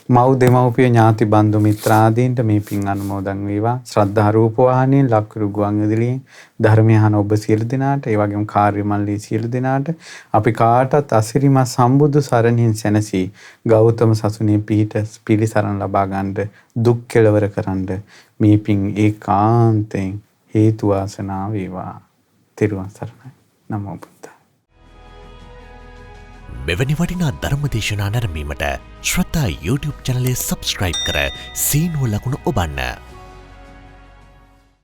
මව් දෙමව්පිය ඥාති බන්දු මිත්‍රාදීන්ට මේ පින් අනුමෝදන් වේවා. ශ්‍රද්ධා රූප වාහිනියෙන් ලක්කුරු ගුවන් විදුලියෙන් ධර්මය අහන ඔබ සියලු දෙනාට, ඒ වගේම කාර්ය මණ්ඩලයේ සියලු දෙනාට අපි කාටත් අසිරිමත් සම්බුදු සරණින් සැනසී ගෞතම සසුනේ පිහිට පිළිසරණ ලබා ගන්නට දුක් කෙලවර කරන්න මේ පින් ඒකාන්තයෙන් හේතු වාසනා වේවා. තෙරුවන් සරණයි. නමෝ බුද්ධාය. මෙවැනි වටිනා ධර්මදේශනා නැරඹීමට ශ්‍රද්ධා YouTube චැනලය සබ්ස්ක්‍රයිබ් කර සීනුව ලකුණ ඔබන්න.